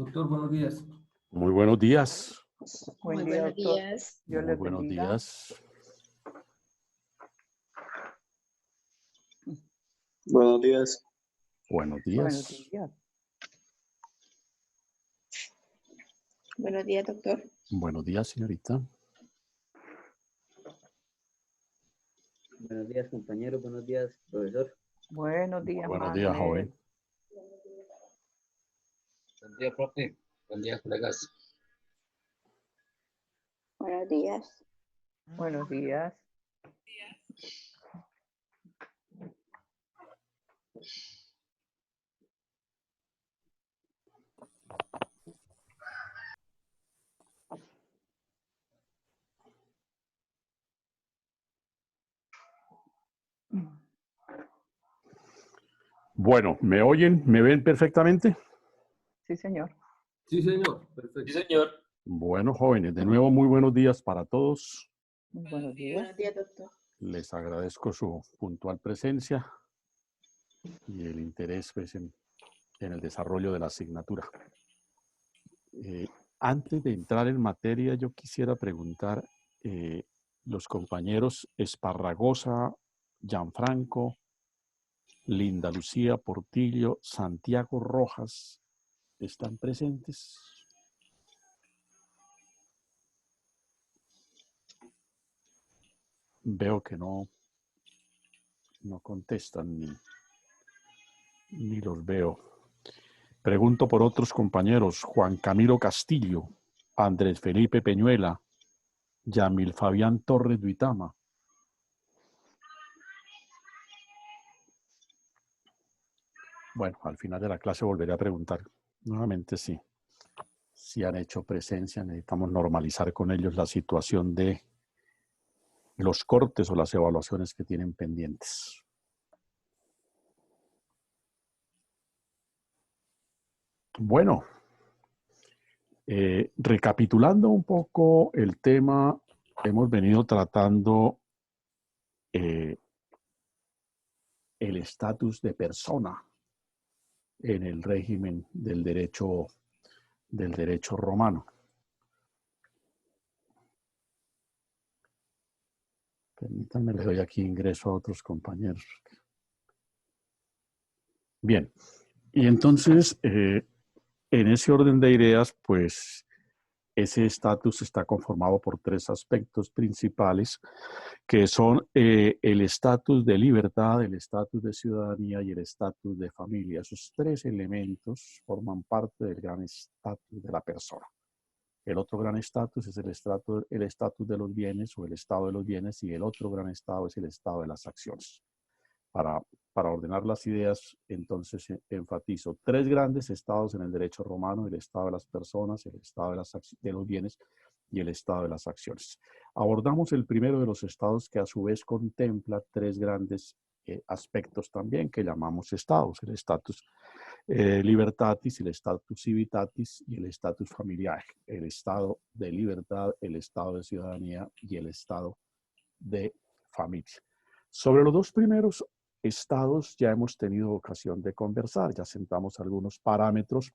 Doctor, buenos días. Muy buenos días. Buen Muy día, buenos doctor. días. Dios Muy les buenos bendiga. días. Buenos días. Buenos Buenos días. días. Buenos días, doctor. Buenos días, señorita. Buenos días, compañero. Buenos días, profesor. Buenos días, Buenos días, Manuel. joven. Buen día, profe. Buen día, colegas. Buenos días. Buenos días. Bueno, ¿me oyen? ¿Me ven perfectamente? Sí, señor. Sí, señor. Perfecto. Sí, señor. Bueno, jóvenes, de nuevo muy buenos días para todos. Muy buenos días. Buenos días, doctor. Les agradezco su puntual presencia y el interés pues, en el desarrollo de la asignatura. Antes de entrar en materia, yo quisiera preguntar, los compañeros Esparragosa, Gianfranco, Linda Lucía Portillo, Santiago Rojas, ¿están presentes? Veo que no contestan ni los veo. Pregunto por otros compañeros, Juan Camilo Castillo, Andrés Felipe Peñuela, Yamil Fabián Torres Duitama. Bueno, al final de la clase volveré a preguntar nuevamente si han hecho presencia. Necesitamos normalizar con ellos la situación de los cortes o las evaluaciones que tienen pendientes. Bueno, recapitulando un poco el tema, hemos venido tratando el estatus de persona en el régimen del derecho romano. Permítanme, le doy aquí ingreso a otros compañeros. Bien, y entonces, en ese orden de ideas, pues, ese estatus está conformado por tres aspectos principales, que son el estatus de libertad, el estatus de ciudadanía y el estatus de familia. Esos tres elementos forman parte del gran estatus de la persona. El otro gran estatus es el estatus de los bienes o el estado de los bienes, y el otro gran estado es el estado de las acciones. Para ordenar las ideas, entonces enfatizo tres grandes estados en el derecho romano: el estado de las personas, el estado de los bienes y el estado de las acciones. Abordamos el primero de los estados, que a su vez contempla tres grandes aspectos también, que llamamos estados: el status libertatis, el status civitatis y el status familiar. El estado de libertad, el estado de ciudadanía y el estado de familia. Sobre los dos primeros estados ya hemos tenido ocasión de conversar, ya sentamos algunos parámetros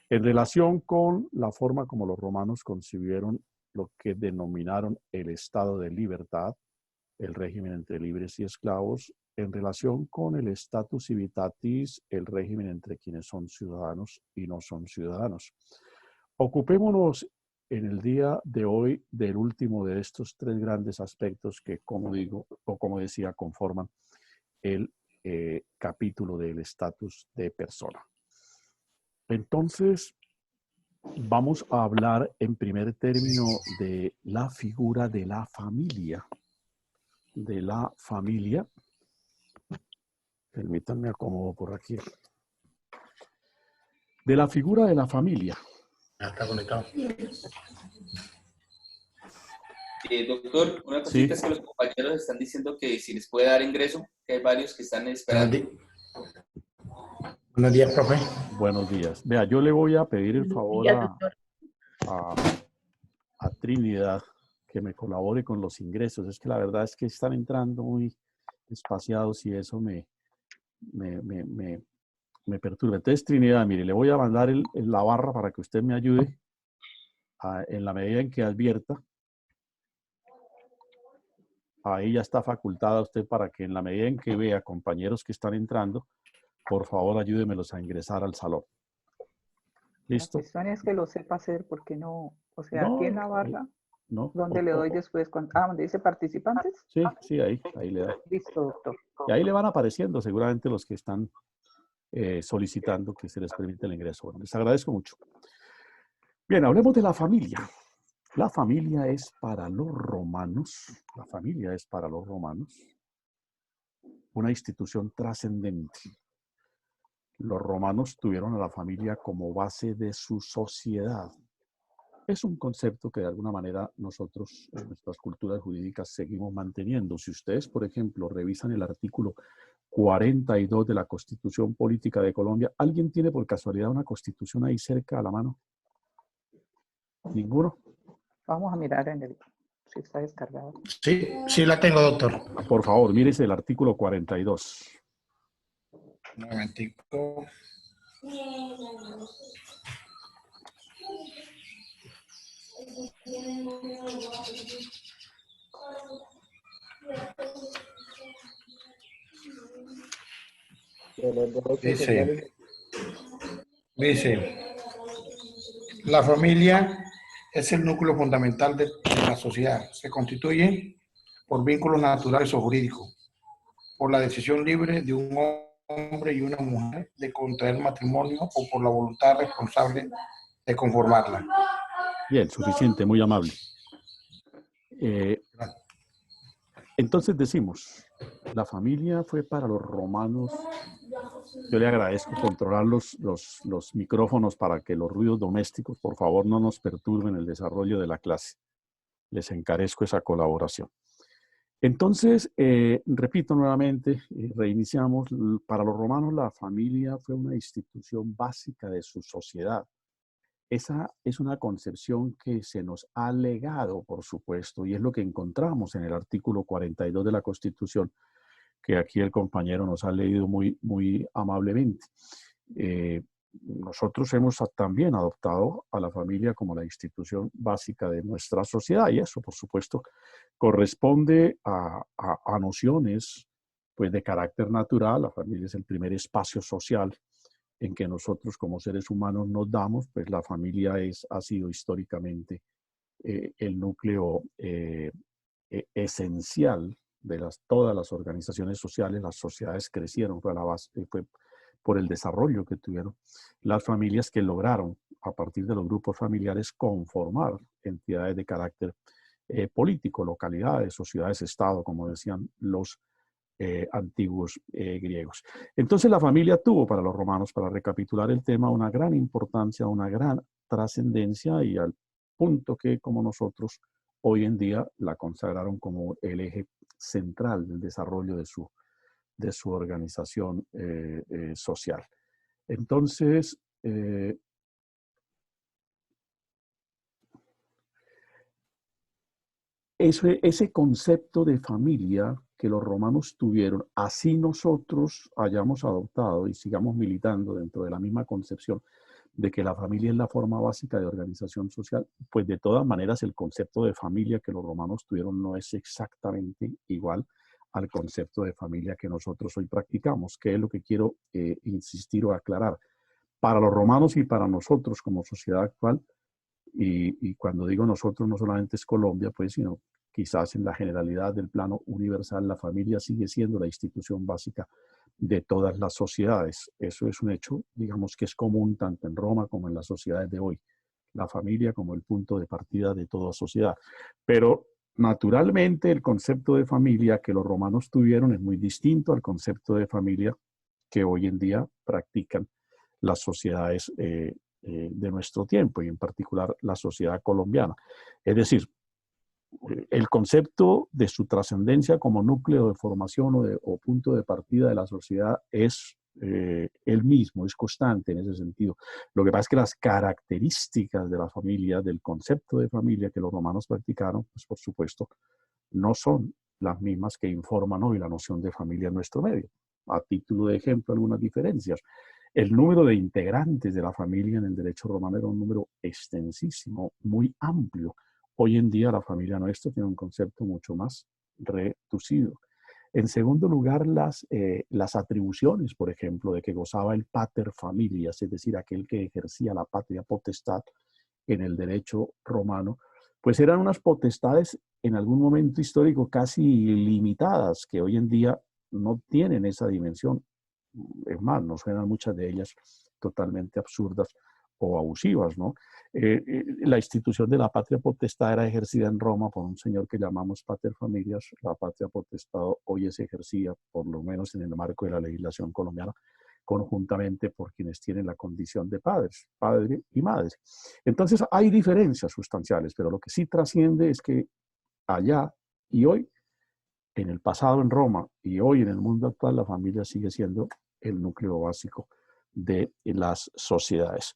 en relación con la forma como los romanos concibieron lo que denominaron el estado de libertad, el régimen entre libres y esclavos, en relación con el status civitatis, el régimen entre quienes son ciudadanos y no son ciudadanos. Ocupémonos en el día de hoy del último de estos tres grandes aspectos que, como digo, o como decía, conforman el capítulo del estatus de persona. Entonces, vamos a hablar en primer término de la figura de la familia. De la familia. Permítanme acomodo por aquí. De la figura de la familia. Está conectado. Doctor, una cosita Sí. es que los compañeros están diciendo que si les puede dar ingreso, que hay varios que están esperando. Buenos días, profe. Buenos días. Vea, yo le voy a pedir el favor días, doctor. a Trinidad que me colabore con los ingresos. Es que la verdad es que están entrando muy espaciados y eso me me perturba. Entonces, Trinidad, mire, le voy a mandar la barra para que usted me ayude en la medida en que advierta. Ahí ya está facultada usted para que en la medida en que vea compañeros que están entrando, por favor ayúdemelos a ingresar al salón. La ¿Listo? cuestión es que lo sepa hacer porque no, o sea, aquí en la barra, no. donde le doy después, donde dice participantes. Sí, sí, ahí le da. Listo, doctor. Y ahí le van apareciendo seguramente los que están solicitando que se les permita el ingreso. Bueno, les agradezco mucho. Bien, hablemos de la familia. La familia es para los romanos, una institución trascendente. Los romanos tuvieron a la familia como base de su sociedad. Es un concepto que de alguna manera nosotros en nuestras culturas jurídicas seguimos manteniendo. Si ustedes, por ejemplo, revisan el artículo 42 de la Constitución Política de Colombia, ¿alguien tiene por casualidad una constitución ahí cerca a la mano? ¿Ninguno? Vamos a mirar si está descargado. Sí, sí la tengo, doctor. Por favor, mírese el artículo 42. Un momentico. Dice, la familia es el núcleo fundamental de la sociedad. Se constituye por vínculos naturales o jurídicos, por la decisión libre de un hombre y una mujer de contraer matrimonio o por la voluntad responsable de conformarla. Bien, suficiente, muy amable. Entonces decimos, la familia fue para los romanos. Yo le agradezco controlar los micrófonos para que los ruidos domésticos, por favor, no nos perturben el desarrollo de la clase. Les encarezco esa colaboración. Entonces, repito nuevamente, reiniciamos. Para los romanos la familia fue una institución básica de su sociedad. Esa es una concepción que se nos ha legado, por supuesto, y es lo que encontramos en el artículo 42 de la Constitución, que aquí el compañero nos ha leído muy, muy amablemente. Nosotros hemos también adoptado a la familia como la institución básica de nuestra sociedad, y eso, por supuesto, corresponde a nociones pues, de carácter natural. La familia es el primer espacio social en que nosotros como seres humanos nos damos, pues la familia ha sido históricamente el núcleo esencial de todas las organizaciones sociales. Las sociedades crecieron, fue por el desarrollo que tuvieron las familias que lograron, a partir de los grupos familiares, conformar entidades de carácter político, localidades, sociedades, estado, como decían los antiguos griegos. Entonces la familia tuvo para los romanos, para recapitular el tema, una gran importancia, una gran trascendencia, y al punto que, como nosotros, hoy en día la consagraron como el eje central del desarrollo de su organización social. Entonces, ese concepto de familia que los romanos tuvieron, así nosotros hayamos adoptado y sigamos militando dentro de la misma concepción de que la familia es la forma básica de organización social, pues de todas maneras el concepto de familia que los romanos tuvieron no es exactamente igual al concepto de familia que nosotros hoy practicamos, que es lo que quiero insistir o aclarar. Para los romanos y para nosotros como sociedad actual, y cuando digo nosotros no solamente es Colombia, pues, sino quizás en la generalidad del plano universal, la familia sigue siendo la institución básica de todas las sociedades. Eso es un hecho, digamos, que es común tanto en Roma como en las sociedades de hoy. La familia como el punto de partida de toda sociedad. Pero naturalmente el concepto de familia que los romanos tuvieron es muy distinto al concepto de familia que hoy en día practican las sociedades de nuestro tiempo, y en particular la sociedad colombiana. Es decir, el concepto de su trascendencia como núcleo de formación o punto de partida de la sociedad es el mismo, es constante en ese sentido. Lo que pasa es que las características de la familia, del concepto de familia que los romanos practicaron, pues por supuesto, no son las mismas que informan hoy la noción de familia en nuestro medio. A título de ejemplo, algunas diferencias. El número de integrantes de la familia en el derecho romano era un número extensísimo, muy amplio. Hoy en día la familia nuestra tiene un concepto mucho más reducido. En segundo lugar, las atribuciones, por ejemplo, de que gozaba el pater familias, es decir, aquel que ejercía la patria potestad en el derecho romano, pues eran unas potestades en algún momento histórico casi limitadas, que hoy en día no tienen esa dimensión. Es más, nos suenan muchas de ellas totalmente absurdas o abusivas, ¿no? La institución de la patria potestad era ejercida en Roma por un señor que llamamos pater familias. La patria potestad hoy es ejercida, por lo menos en el marco de la legislación colombiana, conjuntamente por quienes tienen la condición de padres, padre y madre. Entonces hay diferencias sustanciales, pero lo que sí trasciende es que allá y hoy, en el pasado en Roma y hoy en el mundo actual, la familia sigue siendo el núcleo básico de las sociedades.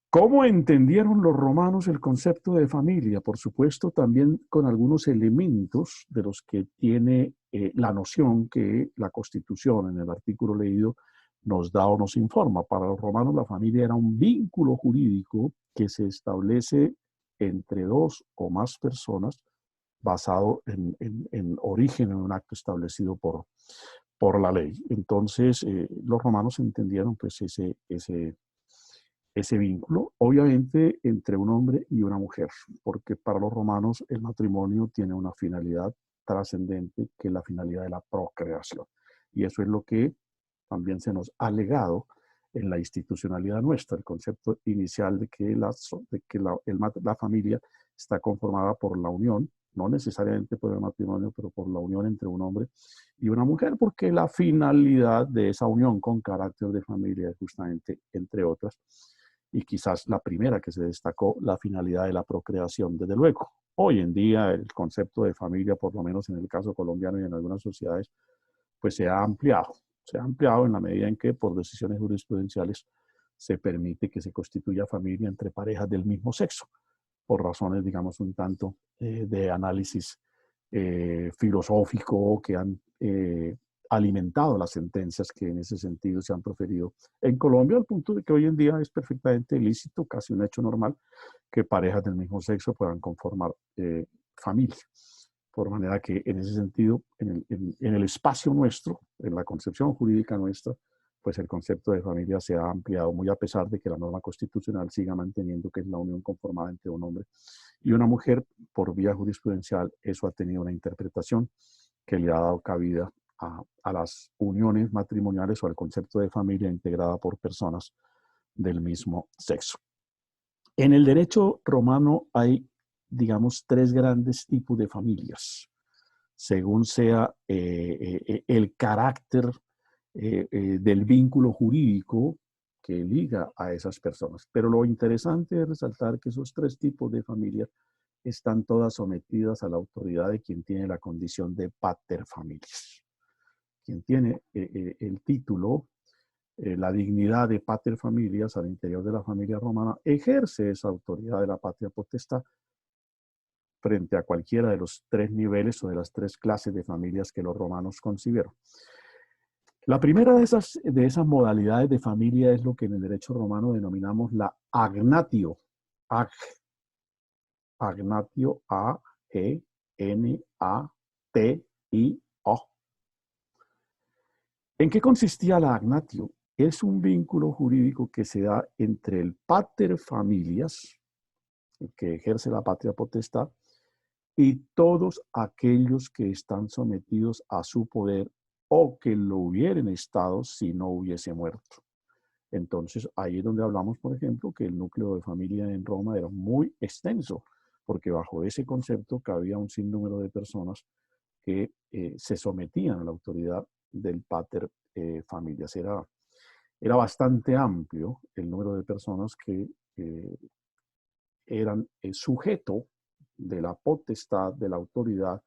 ¿Cómo entendieron los romanos el concepto de familia? Por supuesto, también con algunos elementos de los que tiene la noción que la Constitución, en el artículo leído, nos da o nos informa. Para los romanos la familia era un vínculo jurídico que se establece entre dos o más personas basado en origen, en un acto establecido por la ley. Entonces, los romanos entendieron pues ese vínculo, obviamente entre un hombre y una mujer, porque para los romanos el matrimonio tiene una finalidad trascendente, que es la finalidad de la procreación. Y eso es lo que también se nos ha legado en la institucionalidad nuestra, el concepto inicial de que la familia está conformada por la unión, no necesariamente por el matrimonio, pero por la unión entre un hombre y una mujer, porque la finalidad de esa unión con carácter de familia es justamente, entre otras, y quizás la primera que se destacó, la finalidad de la procreación, desde luego. Hoy en día el concepto de familia, por lo menos en el caso colombiano y en algunas sociedades, pues se ha ampliado. Se ha ampliado en la medida en que por decisiones jurisprudenciales se permite que se constituya familia entre parejas del mismo sexo, por razones, digamos, un tanto de análisis filosófico que han alimentado las sentencias que en ese sentido se han proferido en Colombia, al punto de que hoy en día es perfectamente lícito, casi un hecho normal, que parejas del mismo sexo puedan conformar familia. Por manera que en ese sentido, en el espacio nuestro, en la concepción jurídica nuestra, pues el concepto de familia se ha ampliado muy a pesar de que la norma constitucional siga manteniendo que es la unión conformada entre un hombre y una mujer. Por vía jurisprudencial, eso ha tenido una interpretación que le ha dado cabida a las uniones matrimoniales o al concepto de familia integrada por personas del mismo sexo. En el derecho romano hay, digamos, tres grandes tipos de familias, según sea el carácter del vínculo jurídico que liga a esas personas. Pero lo interesante es resaltar que esos tres tipos de familias están todas sometidas a la autoridad de quien tiene la condición de pater familias. Quien tiene el título, la dignidad de pater familias al interior de la familia romana, ejerce esa autoridad de la patria potestad frente a cualquiera de los tres niveles o de las tres clases de familias que los romanos concibieron. La primera de esas modalidades de familia es lo que en el derecho romano denominamos la agnatio. Agnatio, A-G-N-A-T-I-O. ¿En qué consistía la agnatio? Es un vínculo jurídico que se da entre el pater familias, el que ejerce la patria potestad, y todos aquellos que están sometidos a su poder o que lo hubieran estado si no hubiese muerto. Entonces, ahí es donde hablamos, por ejemplo, que el núcleo de familia en Roma era muy extenso, porque bajo ese concepto cabía un sinnúmero de personas que se sometían a la autoridad del pater familias. Era bastante amplio el número de personas que eran sujeto de la potestad, de la autoridad,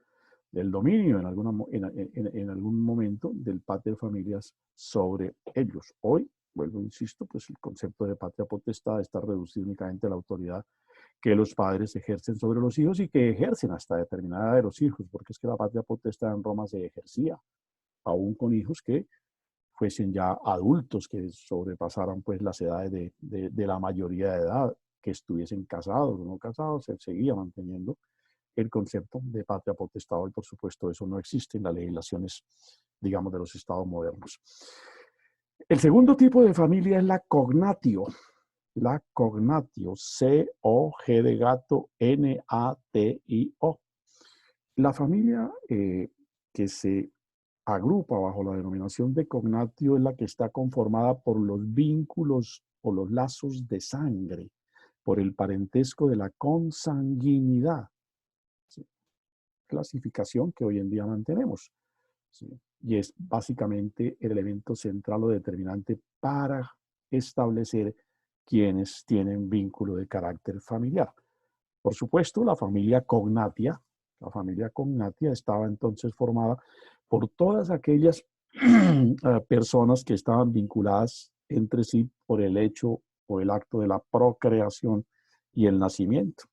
del dominio en algún momento del pater familias sobre ellos. Hoy, vuelvo, insisto, pues el concepto de patria potestad está reducido únicamente a la autoridad que los padres ejercen sobre los hijos y que ejercen hasta determinada edad de los hijos, porque es que la patria potestad en Roma se ejercía aún con hijos que fuesen ya adultos, que sobrepasaran pues las edades de la mayoría de edad, que estuviesen casados o no casados, se seguía manteniendo el concepto de patria potestad. Y por supuesto eso no existe en las legislaciones, digamos, de los estados modernos. El segundo tipo de familia es la cognatio. La cognatio, C-O-G de gato, N-A-T-I-O. La familia que se agrupa bajo la denominación de cognatio es la que está conformada por los vínculos o los lazos de sangre, por el parentesco de la consanguinidad. ¿Sí? Clasificación que hoy en día mantenemos. ¿Sí? Y es básicamente el elemento central o determinante para establecer quienes tienen vínculo de carácter familiar. Por supuesto, la familia cognatia estaba entonces formada por todas aquellas personas que estaban vinculadas entre sí por el hecho o el acto de la procreación y el nacimiento.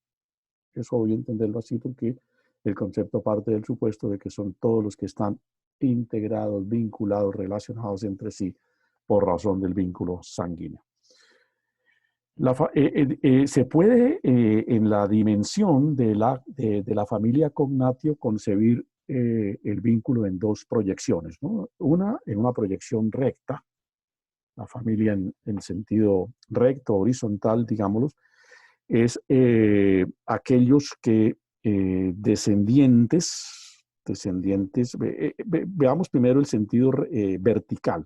Eso voy a entenderlo así porque el concepto parte del supuesto de que son todos los que están integrados, vinculados, relacionados entre sí por razón del vínculo sanguíneo. Se puede en la dimensión de la familia cognatio concebir el vínculo en dos proyecciones, ¿no? Una en una proyección recta, la familia en sentido recto, horizontal, digámoslo, es aquellos que veamos primero el sentido vertical,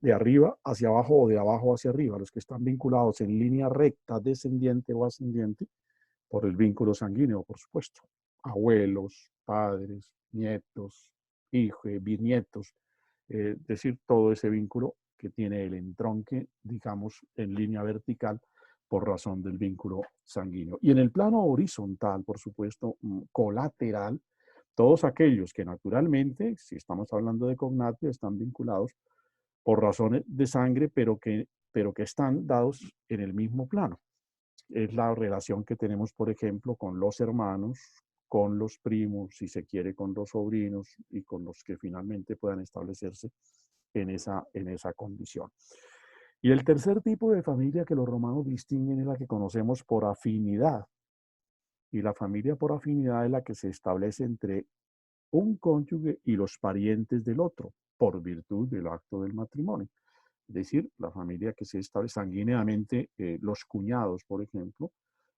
de arriba hacia abajo o de abajo hacia arriba, los que están vinculados en línea recta, descendiente o ascendiente, por el vínculo sanguíneo, por supuesto. Abuelos, padres, nietos, hijos, bisnietos, es decir, todo ese vínculo que tiene el entronque, digamos, en línea vertical por razón del vínculo sanguíneo. Y en el plano horizontal, por supuesto, colateral, todos aquellos que naturalmente, si estamos hablando de cognatio, están vinculados por razones de sangre, pero que están dados en el mismo plano. Es la relación que tenemos, por ejemplo, con los hermanos, con los primos, si se quiere, con los sobrinos y con los que finalmente puedan establecerse en esa condición. Y el tercer tipo de familia que los romanos distinguen es la que conocemos por afinidad. Y la familia por afinidad es la que se establece entre un cónyuge y los parientes del otro, por virtud del acto del matrimonio. Es decir, la familia que se establece sanguíneamente, los cuñados, por ejemplo,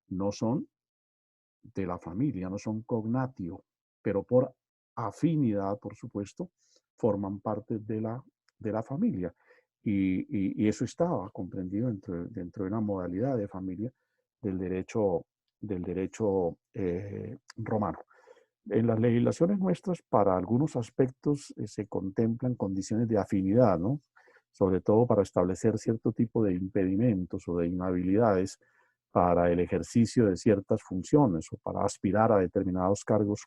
no son de la familia, no son cognatio, pero por afinidad, por supuesto, forman parte de la familia. Y eso estaba comprendido dentro de una modalidad de familia del derecho romano. En las legislaciones nuestras, para algunos aspectos se contemplan condiciones de afinidad, ¿no? Sobre todo para establecer cierto tipo de impedimentos o de inhabilidades para el ejercicio de ciertas funciones o para aspirar a determinados cargos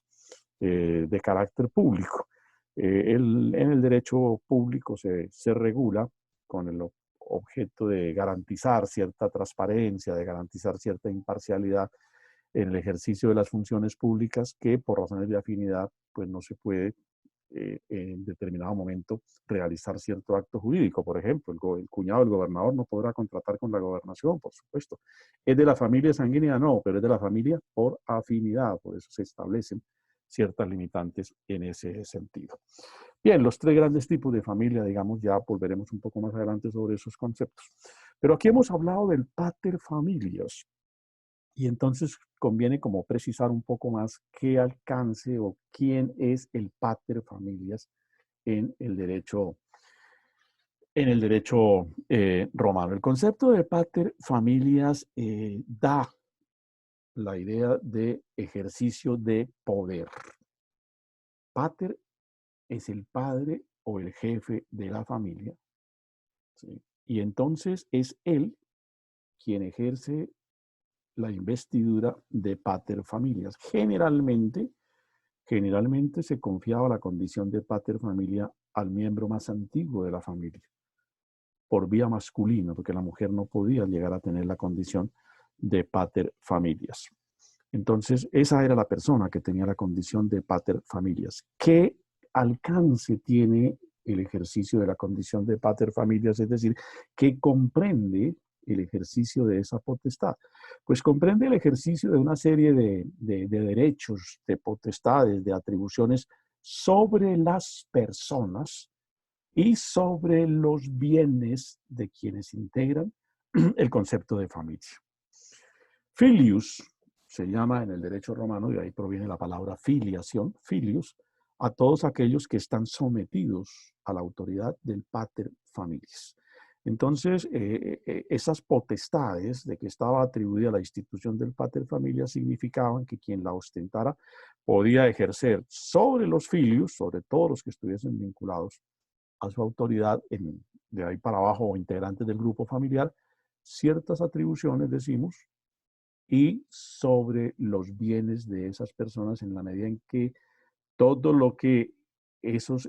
de carácter público. En el derecho público se regula con el objeto de garantizar cierta transparencia, de garantizar cierta imparcialidad en el ejercicio de las funciones públicas, que por razones de afinidad pues no se puede en determinado momento realizar cierto acto jurídico. Por ejemplo, el cuñado del gobernador no podrá contratar con la gobernación, por supuesto. ¿Es de la familia sanguínea? No, pero es de la familia por afinidad, por eso se establecen ciertas limitantes en ese sentido. Bien, los tres grandes tipos de familia, digamos, ya volveremos un poco más adelante sobre esos conceptos. Pero aquí hemos hablado del pater familias. Y entonces conviene como precisar un poco más qué alcance o quién es el pater familias en el derecho romano. El concepto de pater familias da la idea de ejercicio de poder. Pater es el padre o el jefe de la familia, ¿sí? Y entonces es él quien ejerce la investidura de pater familias. Generalmente se confiaba la condición de pater familia al miembro más antiguo de la familia, por vía masculina, porque la mujer no podía llegar a tener la condición de pater familias. Entonces, esa era la persona que tenía la condición de pater familias. ¿Qué alcance tiene el ejercicio de la condición de pater familias, es decir, que comprende el ejercicio de esa potestad? Pues comprende el ejercicio de una serie de derechos, de potestades, de atribuciones sobre las personas y sobre los bienes de quienes integran el concepto de familia. Filius se llama en el derecho romano, y de ahí proviene la palabra filiación, filius, a todos aquellos que están sometidos a la autoridad del pater familias. Entonces, esas potestades de que estaba atribuida la institución del pater familias significaban que quien la ostentara podía ejercer sobre los filius, sobre todos los que estuviesen vinculados a su autoridad, de ahí para abajo o integrantes del grupo familiar, ciertas atribuciones, decimos, y sobre los bienes de esas personas en la medida en que todo lo que esos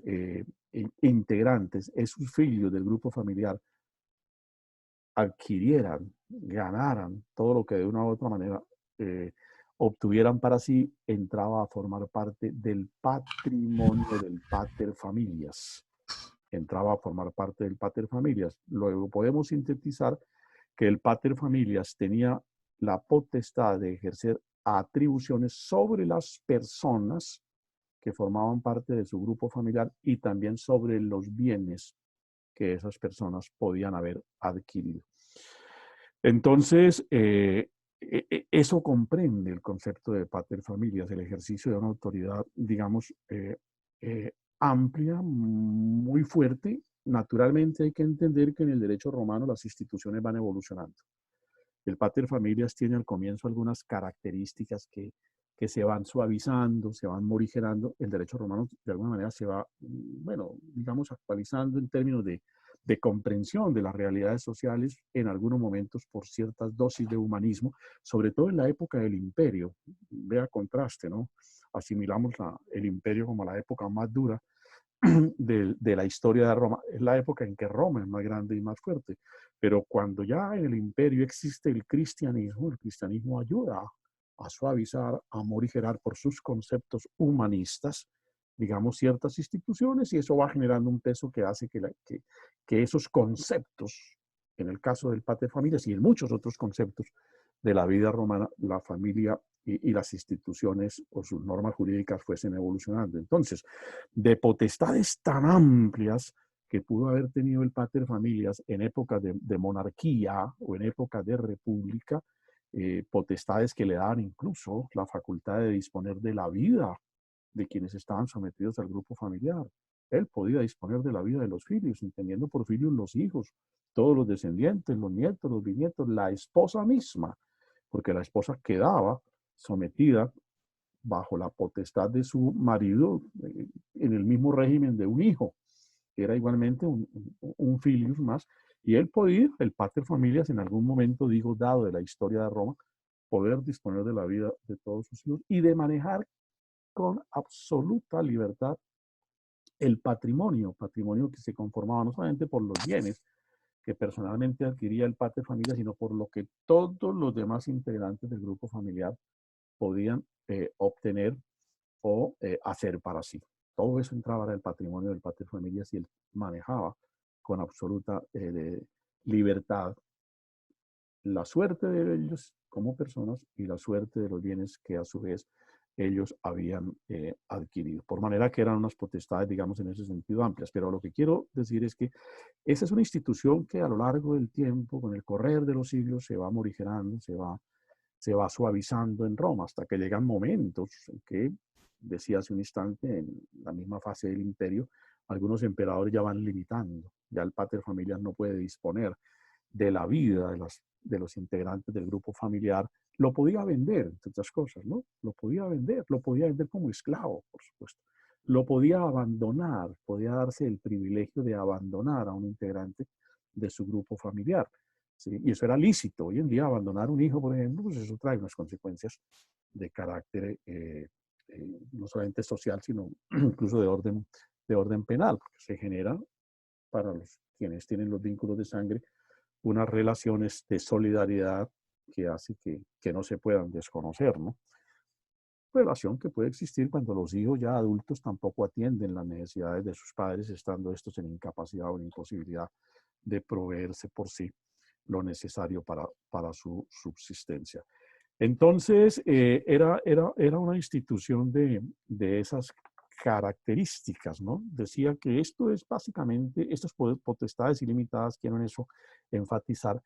integrantes, esos filios del grupo familiar adquirieran, ganaran, todo lo que de una u otra manera obtuvieran para sí, entraba a formar parte del patrimonio del pater familias. Entraba a formar parte del pater familias. Luego podemos sintetizar que el pater familias tenía la potestad de ejercer atribuciones sobre las personas que formaban parte de su grupo familiar y también sobre los bienes que esas personas podían haber adquirido. Entonces, eso comprende el concepto de pater familias, el ejercicio de una autoridad, digamos, amplia, muy fuerte. Naturalmente hay que entender que en el derecho romano las instituciones van evolucionando. El pater familias tiene al comienzo algunas características que se van suavizando, se van morigerando. El derecho romano de alguna manera se va, bueno, digamos, actualizando en términos de comprensión de las realidades sociales en algunos momentos por ciertas dosis de humanismo, sobre todo en la época del imperio. Vea contraste, ¿no? Asimilamos el imperio como la época más dura de la historia de Roma. Es la época en que Roma es más grande y más fuerte. Pero cuando ya en el imperio existe el cristianismo ayuda a suavizar, a morigerar por sus conceptos humanistas, digamos, ciertas instituciones, y eso va generando un peso que hace que esos conceptos, en el caso del pater familias y en muchos otros conceptos de la vida romana, la familia y las instituciones o sus normas jurídicas fuesen evolucionando. Entonces, de potestades tan amplias que pudo haber tenido el pater familias en época de monarquía o en época de república, potestades que le daban incluso la facultad de disponer de la vida de quienes estaban sometidos al grupo familiar. Él podía disponer de la vida de los filios, entendiendo por filios los hijos, todos los descendientes, los nietos, los bisnietos, la esposa misma, porque la esposa quedaba sometida bajo la potestad de su marido en el mismo régimen de un hijo, que era igualmente un filius más, y él podía, el pater familias en algún momento, digo, dado de la historia de Roma, poder disponer de la vida de todos sus hijos y de manejar con absoluta libertad el patrimonio que se conformaba no solamente por los bienes que personalmente adquiría el pater familias, sino por lo que todos los demás integrantes del grupo familiar podían obtener o hacer para sí. Todo eso entraba en el patrimonio del pater familias y él manejaba con absoluta libertad la suerte de ellos como personas y la suerte de los bienes que a su vez ellos habían adquirido. Por manera que eran unas potestades, digamos, en ese sentido amplias. Pero lo que quiero decir es que esa es una institución que a lo largo del tiempo, con el correr de los siglos, se va morigerando, se va suavizando en Roma, hasta que llegan momentos en que, decía hace un instante, en la misma fase del imperio, algunos emperadores ya van limitando. Ya el pater familias no puede disponer de la vida de los integrantes del grupo familiar. Lo podía vender, entre otras cosas, ¿no? Lo podía vender como esclavo, por supuesto. Lo podía abandonar, podía darse el privilegio de abandonar a un integrante de su grupo familiar. ¿Sí? Y eso era lícito. Hoy en día abandonar un hijo, por ejemplo, pues eso trae unas consecuencias de carácter no solamente social, sino incluso de orden penal, porque se genera para quienes tienen los vínculos de sangre unas relaciones de solidaridad que hace que no se puedan desconocer, ¿no? relación que puede existir cuando los hijos ya adultos tampoco atienden las necesidades de sus padres, estando estos en incapacidad o en imposibilidad de proveerse por sí lo necesario para su subsistencia. Entonces, era una institución de esas características, ¿no? Decía que esto es básicamente, estas potestades ilimitadas, quiero en eso enfatizar,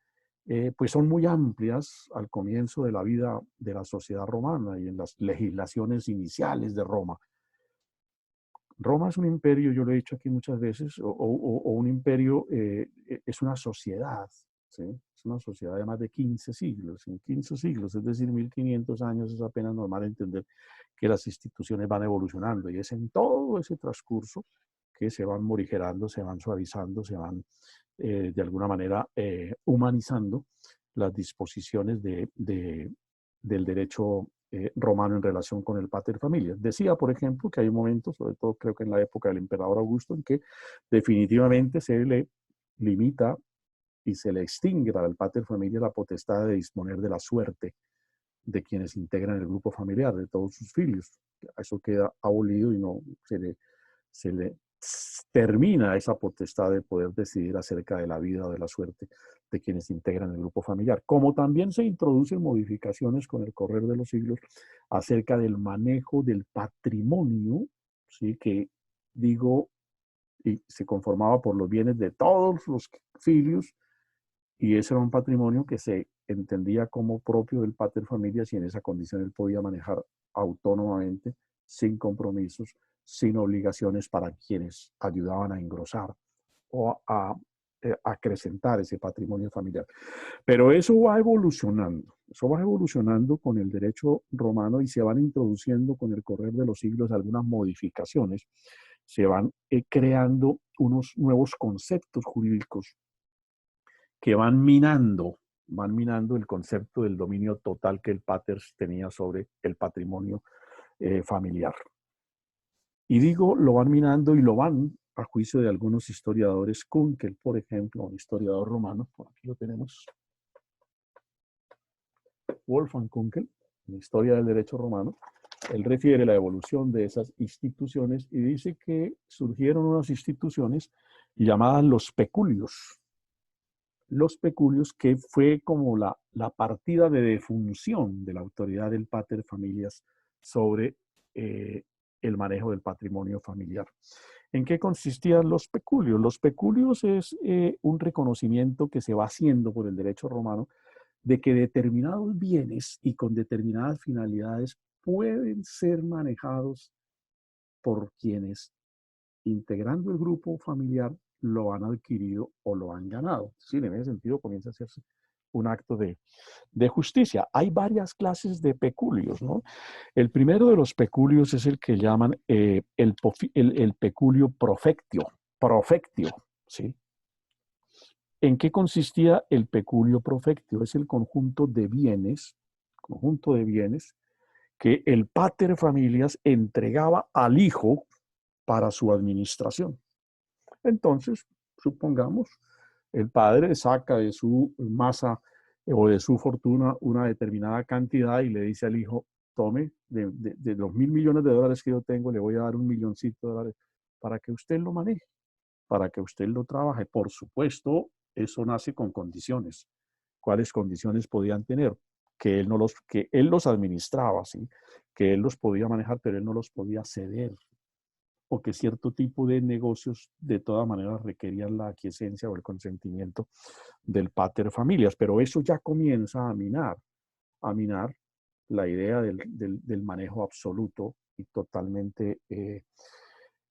pues son muy amplias al comienzo de la vida de la sociedad romana y en las legislaciones iniciales de Roma. Roma es un imperio, yo lo he dicho aquí muchas veces, o un imperio es una sociedad, ¿sí? Es una sociedad de más de 15 siglos. En 15 siglos, es decir, 1500 años, es apenas normal entender que las instituciones van evolucionando y es en todo ese transcurso que se van morigerando, se van suavizando, se van de alguna manera humanizando las disposiciones del derecho romano en relación con el pater familias. Decía, por ejemplo, que hay momentos, sobre todo creo que en la época del emperador Augusto, en que definitivamente se le limita y se le extingue para el pater familias la potestad de disponer de la suerte de quienes integran el grupo familiar, de todos sus filios. Eso queda abolido y no se le termina esa potestad de poder decidir acerca de la vida o de la suerte de quienes integran el grupo familiar. Como también se introducen modificaciones con el correr de los siglos acerca del manejo del patrimonio, ¿sí? Que digo, y se conformaba por los bienes de todos los filios, y ese era un patrimonio que se entendía como propio del pater familias y en esa condición él podía manejar autónomamente, sin compromisos, sin obligaciones para quienes ayudaban a engrosar o a acrecentar ese patrimonio familiar. Pero eso va evolucionando con el derecho romano y se van introduciendo con el correr de los siglos algunas modificaciones, se van creando unos nuevos conceptos jurídicos que van minando el concepto del dominio total que el pater tenía sobre el patrimonio familiar. Y digo, lo van minando y lo van, a juicio de algunos historiadores, Kunkel, por ejemplo, un historiador romano, por aquí lo tenemos, Wolfgang Kunkel, en la Historia del Derecho Romano, él refiere la evolución de esas instituciones y dice que surgieron unas instituciones llamadas los peculios. Los peculios, que fue como la partida de defunción de la autoridad del pater familias sobre el manejo del patrimonio familiar. ¿En qué consistían los peculios? Los peculios es un reconocimiento que se va haciendo por el derecho romano de que determinados bienes y con determinadas finalidades pueden ser manejados por quienes, integrando el grupo familiar, lo han adquirido o lo han ganado. Sí, en ese sentido comienza a hacerse un acto de justicia. Hay varias clases de peculios, ¿no? El primero de los peculios es el que llaman el peculio profectio, ¿sí? ¿En qué consistía el peculio profectio? Es el conjunto de bienes que el pater familias entregaba al hijo para su administración. Entonces, supongamos, el padre saca de su masa o de su fortuna una determinada cantidad y le dice al hijo, tome de los $1.000 millones que yo tengo, le voy a dar $1 milloncito de dólares para que usted lo maneje, para que usted lo trabaje. Por supuesto, eso nace con condiciones. ¿Cuáles condiciones podían tener? Que él los administraba, ¿sí? Que él los podía manejar, pero él no los podía ceder. O que cierto tipo de negocios de todas maneras requerían la aquiescencia o el consentimiento del pater familias. Pero eso ya comienza a minar la idea del manejo absoluto y totalmente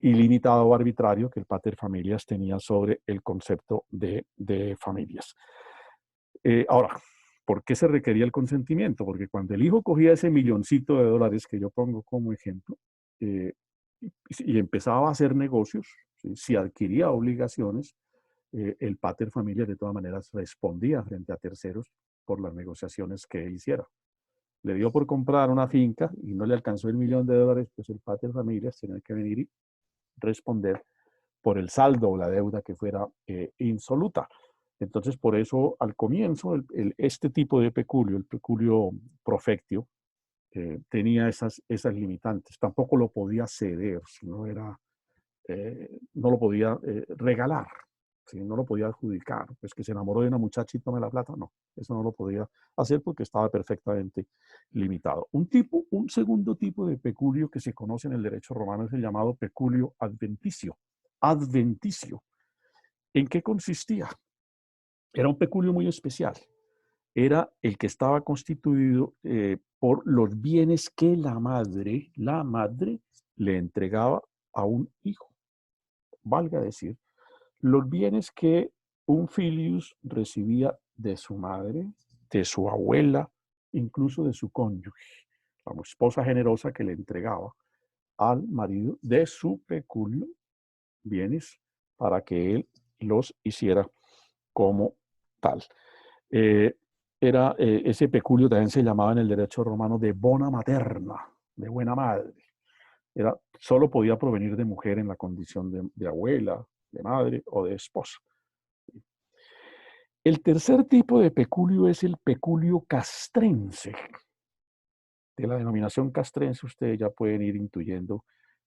ilimitado o arbitrario que el pater familias tenía sobre el concepto de familias. Ahora, ¿por qué se requería el consentimiento? Porque cuando el hijo cogía ese $1 milloncito que yo pongo como ejemplo, y empezaba a hacer negocios, ¿sí? Si adquiría obligaciones, el pater familias de todas maneras respondía frente a terceros por las negociaciones que hiciera. Le dio por comprar una finca y no le alcanzó el $1 millón, pues el pater familias tenía que venir y responder por el saldo o la deuda que fuera insoluta. Entonces, por eso, al comienzo, este tipo de peculio, el peculio profectio, tenía esas limitantes. Tampoco lo podía ceder, si no no lo podía regalar, ¿sí? No lo podía adjudicar. Pues que se enamoró de una muchacha y tome la plata, no. Eso no lo podía hacer porque estaba perfectamente limitado. Un segundo tipo de peculio que se conoce en el derecho romano es el llamado peculio adventicio. Adventicio. ¿En qué consistía? Era un peculio muy especial. Era el que estaba constituido por los bienes que la madre le entregaba a un hijo. Valga decir, los bienes que un filius recibía de su madre, de su abuela, incluso de su cónyuge, la esposa generosa que le entregaba al marido de su peculio bienes para que él los hiciera como tal. Ese peculio también se llamaba en el derecho romano de bona materna, de buena madre. Solo podía provenir de mujer en la condición de abuela, de madre o de esposa. El tercer tipo de peculio es el peculio castrense. De la denominación castrense ustedes ya pueden ir intuyendo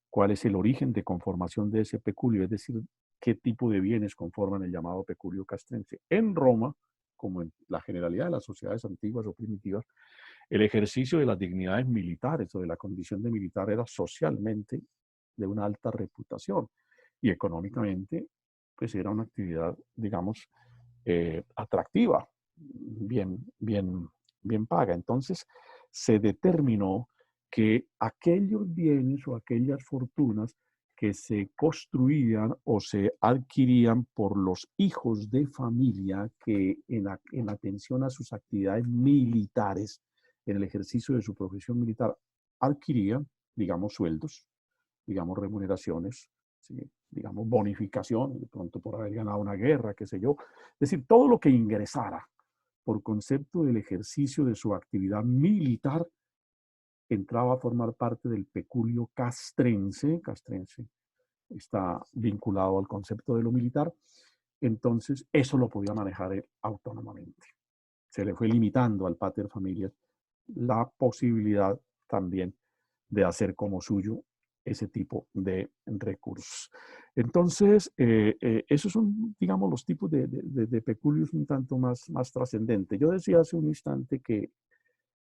cuál es el origen de conformación de ese peculio, es decir, qué tipo de bienes conforman el llamado peculio castrense. En Roma, como en la generalidad de las sociedades antiguas o primitivas, el ejercicio de las dignidades militares o de la condición de militar era socialmente de una alta reputación y económicamente pues era una actividad, digamos, atractiva, bien paga. Entonces se determinó que aquellos bienes o aquellas fortunas que se construían o se adquirían por los hijos de familia que en atención a sus actividades militares, en el ejercicio de su profesión militar, adquirían, digamos, sueldos, digamos, remuneraciones, ¿sí? Digamos, bonificación, de pronto por haber ganado una guerra, qué sé yo. Es decir, todo lo que ingresara por concepto del ejercicio de su actividad militar entraba a formar parte del peculio castrense. Castrense está vinculado al concepto de lo militar. Entonces, eso lo podía manejar él autónomamente. Se le fue limitando al pater familias la posibilidad también de hacer como suyo ese tipo de recursos. Entonces, esos son, digamos, los tipos de peculios un tanto más trascendentes. Yo decía hace un instante que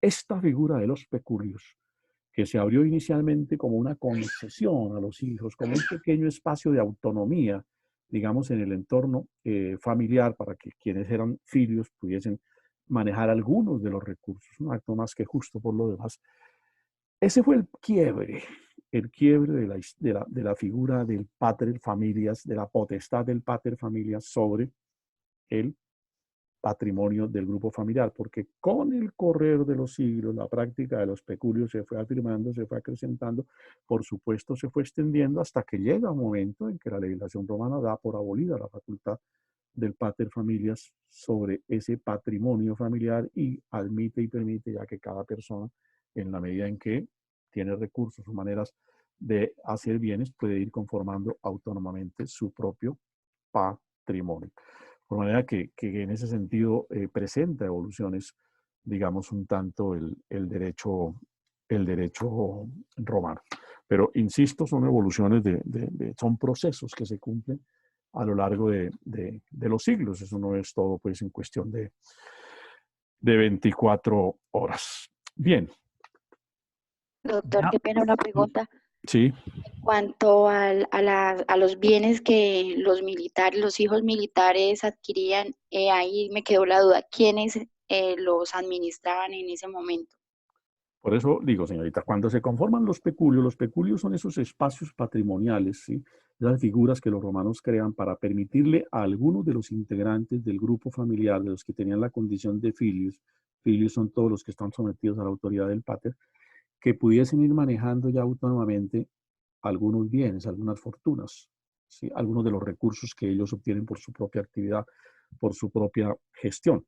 esta figura de los peculios, que se abrió inicialmente como una concesión a los hijos, como un pequeño espacio de autonomía, digamos, en el entorno familiar para que quienes eran filios pudiesen manejar algunos de los recursos, un acto más que justo por lo demás. Ese fue el quiebre de la figura del pater familias, de la potestad del pater familias sobre el patrimonio del grupo familiar, porque con el correr de los siglos, la práctica de los peculios se fue afirmando, se fue acrecentando, por supuesto se fue extendiendo hasta que llega un momento en que la legislación romana da por abolida la facultad del pater familias sobre ese patrimonio familiar y admite y permite ya que cada persona, en la medida en que tiene recursos o maneras de hacer bienes, puede ir conformando autónomamente su propio patrimonio. Por manera que en ese sentido presenta evoluciones, digamos, un tanto el derecho romano. Pero, insisto, son evoluciones, son procesos que se cumplen a lo largo de los siglos. Eso no es todo, pues, en cuestión de 24 horas. Bien. Doctor, qué pena una pregunta. Sí. En cuanto a los bienes que los militares, los hijos militares adquirían, ahí me quedó la duda, ¿quiénes los administraban en ese momento? Por eso digo, señorita, cuando se conforman los peculios son esos espacios patrimoniales, ¿sí? Las figuras que los romanos crean para permitirle a algunos de los integrantes del grupo familiar, de los que tenían la condición de filius son todos los que están sometidos a la autoridad del pater, que pudiesen ir manejando ya autónomamente algunos bienes, algunas fortunas, ¿sí? Algunos de los recursos que ellos obtienen por su propia actividad, por su propia gestión.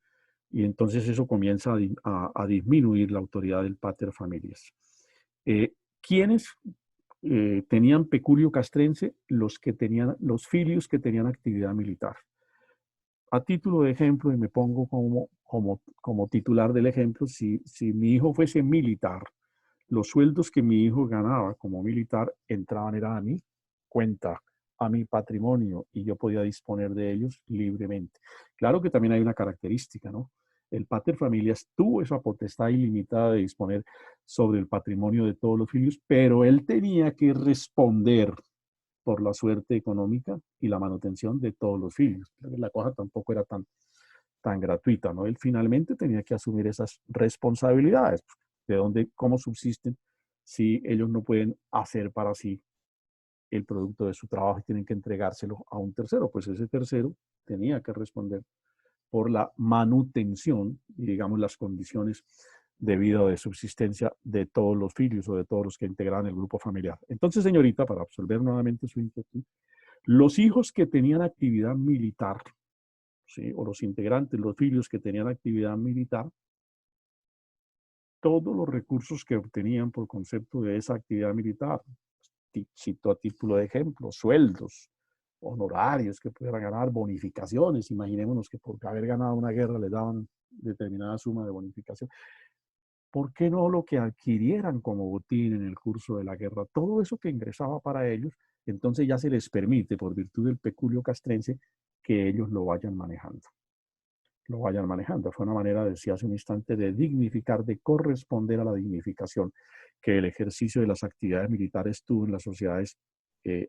Y entonces eso comienza a disminuir la autoridad del pater familias. ¿Quiénes tenían peculio castrense? Los filios que tenían actividad militar. A título de ejemplo, y me pongo como titular del ejemplo, si mi hijo fuese militar, los sueldos que mi hijo ganaba como militar entraban era a mi cuenta, a mi patrimonio, y yo podía disponer de ellos libremente. Claro que también hay una característica, ¿no? El pater familias tuvo esa potestad ilimitada de disponer sobre el patrimonio de todos los hijos, pero él tenía que responder por la suerte económica y la manutención de todos los hijos. La cosa tampoco era tan gratuita, ¿no? Él finalmente tenía que asumir esas responsabilidades. ¿De dónde, cómo subsisten si ellos no pueden hacer para sí el producto de su trabajo y tienen que entregárselo a un tercero? Pues ese tercero tenía que responder por la manutención y, digamos, las condiciones de vida o de subsistencia de todos los hijos o de todos los que integraban el grupo familiar. Entonces, señorita, para absolver nuevamente su inquietud, los hijos que tenían actividad militar, ¿sí?, o los integrantes, los hijos que tenían actividad militar, todos los recursos que obtenían por concepto de esa actividad militar, cito a título de ejemplo, sueldos, honorarios que pudieran ganar, bonificaciones, imaginémonos que por haber ganado una guerra les daban determinada suma de bonificación. ¿Por qué no lo que adquirieran como botín en el curso de la guerra? Todo eso que ingresaba para ellos, entonces ya se les permite, por virtud del peculio castrense, que ellos lo vayan manejando. Lo vayan manejando. Fue una manera, decía hace un instante, de dignificar, de corresponder a la dignificación que el ejercicio de las actividades militares tuvo en las sociedades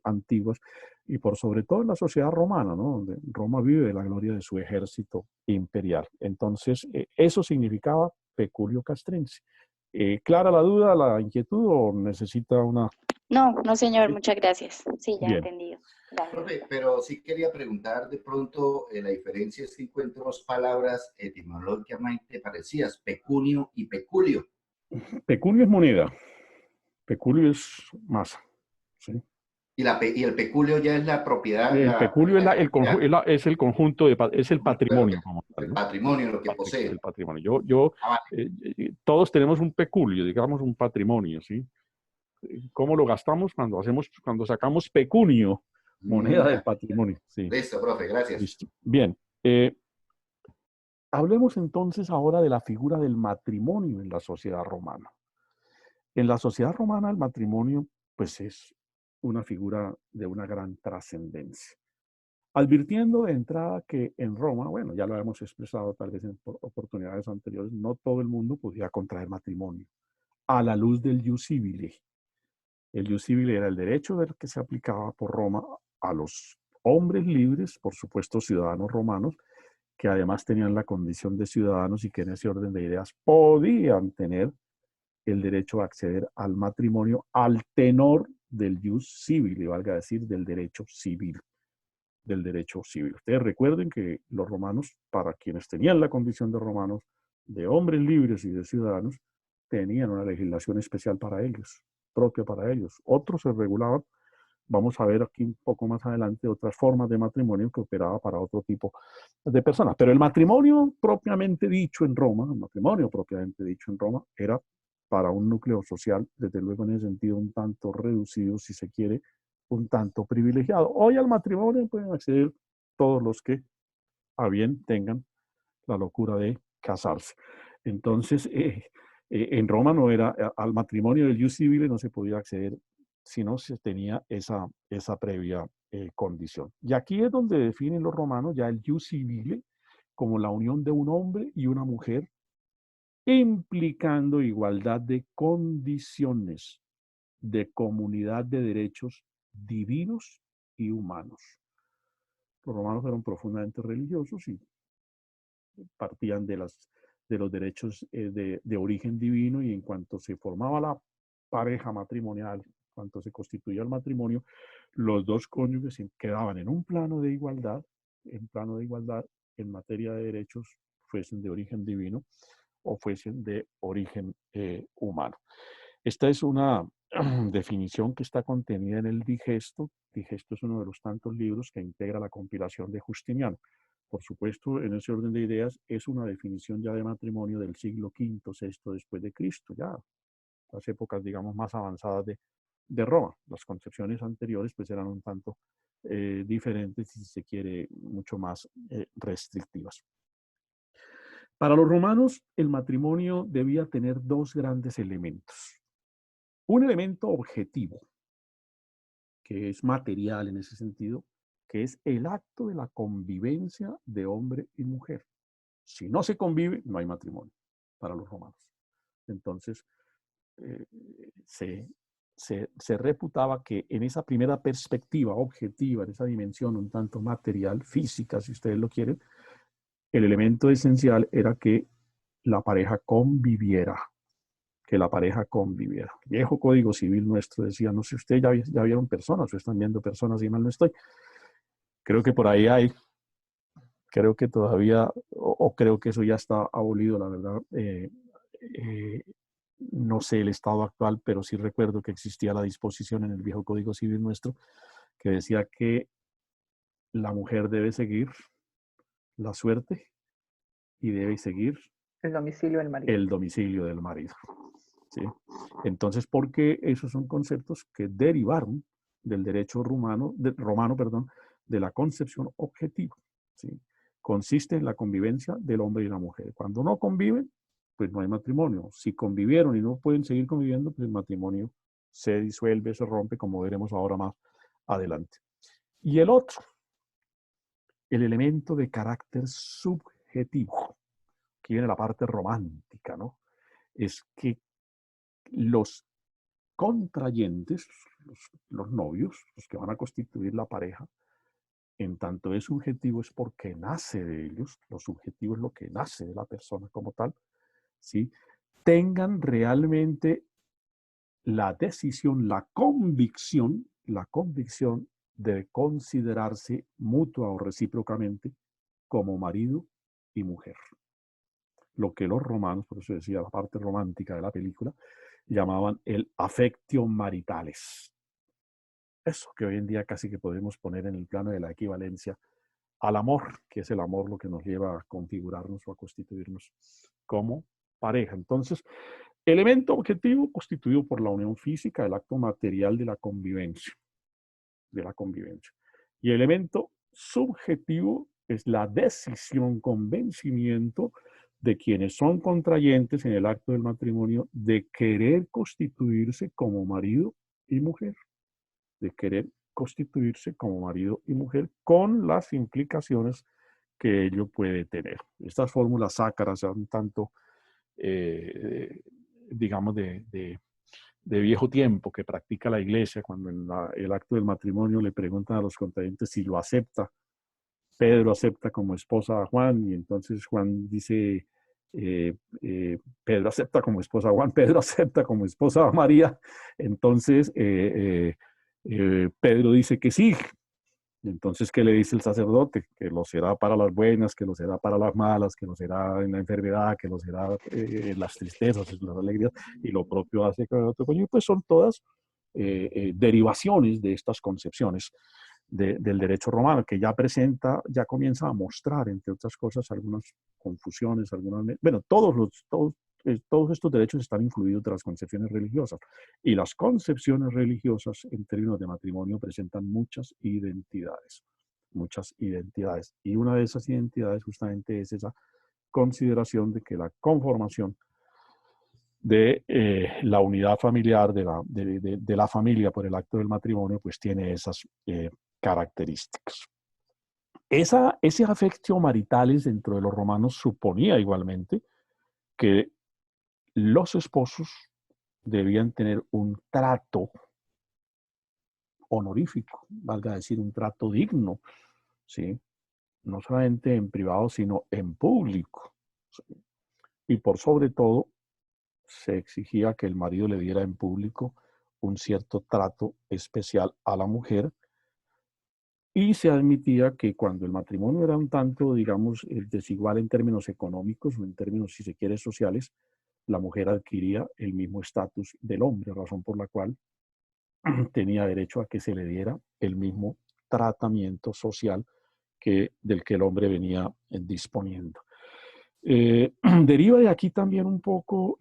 antiguas y por sobre todo en la sociedad romana, ¿no?, donde Roma vive de la gloria de su ejército imperial. Entonces, eso significaba peculio castrense. ¿Clara la duda, la inquietud o necesita una...? No, no, señor, muchas gracias. Sí, ya he Bien. entendido. Gracias. Profe, pero sí quería preguntar de pronto, la diferencia es que encuentro dos palabras etimológicamente parecidas, pecunio y peculio. Pecunio es moneda, peculio es masa, ¿sí? Y el peculio ya es la propiedad. El peculio es el conjunto, es el patrimonio. Como tal, el ¿no? patrimonio, lo que posee. El patrimonio. Vale. Todos tenemos un peculio, digamos un patrimonio, ¿sí? ¿Cómo lo gastamos? Cuando sacamos pecunio, moneda del patrimonio. Sí. Listo, profe, gracias. Listo. Bien. Hablemos entonces ahora de la figura del matrimonio en la sociedad romana. En la sociedad romana el matrimonio, pues, es una figura de una gran trascendencia. Advirtiendo de entrada que en Roma, bueno, ya lo hemos expresado tal vez en oportunidades anteriores, no todo el mundo podía contraer matrimonio a la luz del ius civile. El ius civile era el derecho del que se aplicaba por Roma a los hombres libres, por supuesto ciudadanos romanos, que además tenían la condición de ciudadanos y que en ese orden de ideas podían tener el derecho a acceder al matrimonio al tenor del ius civile, valga decir, del derecho civil. Del derecho civil. Ustedes recuerden que los romanos, para quienes tenían la condición de romanos, de hombres libres y de ciudadanos, tenían una legislación especial para ellos, propia para ellos. Otros se regulaban, vamos a ver aquí un poco más adelante, otras formas de matrimonio que operaba para otro tipo de personas. Pero el matrimonio propiamente dicho en Roma, era para un núcleo social, desde luego en ese sentido un tanto reducido, si se quiere, un tanto privilegiado. Hoy al matrimonio pueden acceder todos los que a bien tengan la locura de casarse. Entonces, en Roma no era, al matrimonio del ius civile no se podía acceder si no se tenía esa previa condición. Y aquí es donde definen los romanos ya el ius civile como la unión de un hombre y una mujer, implicando igualdad de condiciones, de comunidad de derechos divinos y humanos. Los romanos eran profundamente religiosos y partían de los derechos de origen divino, y en cuanto se formaba la pareja matrimonial, en cuanto se constituía el matrimonio, los dos cónyuges quedaban en un plano de igualdad, en materia de derechos, fuesen de origen divino o fuesen de origen humano. Esta es una definición que está contenida en el Digesto. Digesto es uno de los tantos libros que integra la compilación de Justiniano. Por supuesto, en ese orden de ideas, es una definición ya de matrimonio del siglo V, VI después de Cristo, ya las épocas, digamos, más avanzadas de Roma. Las concepciones anteriores, pues, eran un tanto diferentes, si se quiere, mucho más restrictivas. Para los romanos, el matrimonio debía tener dos grandes elementos. un elemento objetivo, que es material en ese sentido, que es el acto de la convivencia de hombre y mujer. Si no se convive, no hay matrimonio para los romanos. Entonces, se reputaba que en esa primera perspectiva objetiva, en esa dimensión un tanto material, física, si ustedes lo quieren, el elemento esencial era que la pareja conviviera, que la pareja conviviera. El viejo Código Civil nuestro decía, no sé, ustedes ya vieron personas, o están viendo personas, y mal no estoy. Creo que por ahí hay, creo que todavía, o creo que eso ya está abolido, la verdad. No sé el estado actual, pero sí recuerdo que existía la disposición en el viejo Código Civil nuestro que decía que la mujer debe seguir la suerte y debe seguir El domicilio del marido. el domicilio del marido. ¿Sí? Entonces, porque esos son conceptos que derivaron del derecho romano, de la concepción objetiva. ¿Sí? Consiste en la convivencia del hombre y la mujer. Cuando no conviven, pues no hay matrimonio. Si convivieron y no pueden seguir conviviendo, pues el matrimonio se disuelve, se rompe, como veremos ahora más adelante. Y el otro, el elemento de carácter subjetivo, aquí viene la parte romántica, ¿no? Es que los contrayentes, los novios, los que van a constituir la pareja, en tanto es subjetivo es porque nace de ellos, lo subjetivo es lo que nace de la persona como tal, ¿sí? Tengan realmente la decisión, la convicción de considerarse mutua o recíprocamente como marido y mujer. Lo que los romanos, por eso decía la parte romántica de la película, llamaban el affectio maritalis. Eso que hoy en día casi que podemos poner en el plano de la equivalencia al amor, que es el amor lo que nos lleva a configurarnos o a constituirnos como pareja. Entonces, elemento objetivo constituido por la unión física, el acto material de la convivencia. Y elemento subjetivo es la decisión, convencimiento de quienes son contrayentes en el acto del matrimonio de querer constituirse como marido y mujer, de querer constituirse como marido y mujer con las implicaciones que ello puede tener. Estas fórmulas sácaras son tanto, digamos, de viejo tiempo que practica la iglesia, cuando en el acto del matrimonio le preguntan a los contrayentes si lo acepta. Pedro acepta como esposa a Juan y entonces Juan dice, Pedro acepta como esposa a Juan, Pedro acepta como esposa a María. Entonces Pedro dice que sí. Entonces, ¿qué le dice el sacerdote? Que lo será para las buenas, que lo será para las malas, que lo será en la enfermedad, que lo será en las tristezas, en las alegrías, y lo propio hace con el otro coño. Pues son todas derivaciones de estas concepciones del derecho romano, que ya comienza a mostrar, entre otras cosas, algunas confusiones, bueno, todos estos derechos están influidos de las concepciones religiosas, y las concepciones religiosas en términos de matrimonio presentan muchas identidades, y una de esas identidades justamente es esa consideración de que la conformación de la unidad familiar, de la familia por el acto del matrimonio, pues tiene esas características. Ese affectio maritalis dentro de los romanos suponía igualmente que los esposos debían tener un trato honorífico, valga decir, un trato digno, ¿sí? No solamente en privado, sino en público, ¿sí? Y por sobre todo, se exigía que el marido le diera en público un cierto trato especial a la mujer, y se admitía que cuando el matrimonio era un tanto, digamos, desigual en términos económicos o en términos, si se quiere, sociales, la mujer adquiría el mismo estatus del hombre, razón por la cual tenía derecho a que se le diera el mismo tratamiento social del que el hombre venía disponiendo. Deriva de aquí también un poco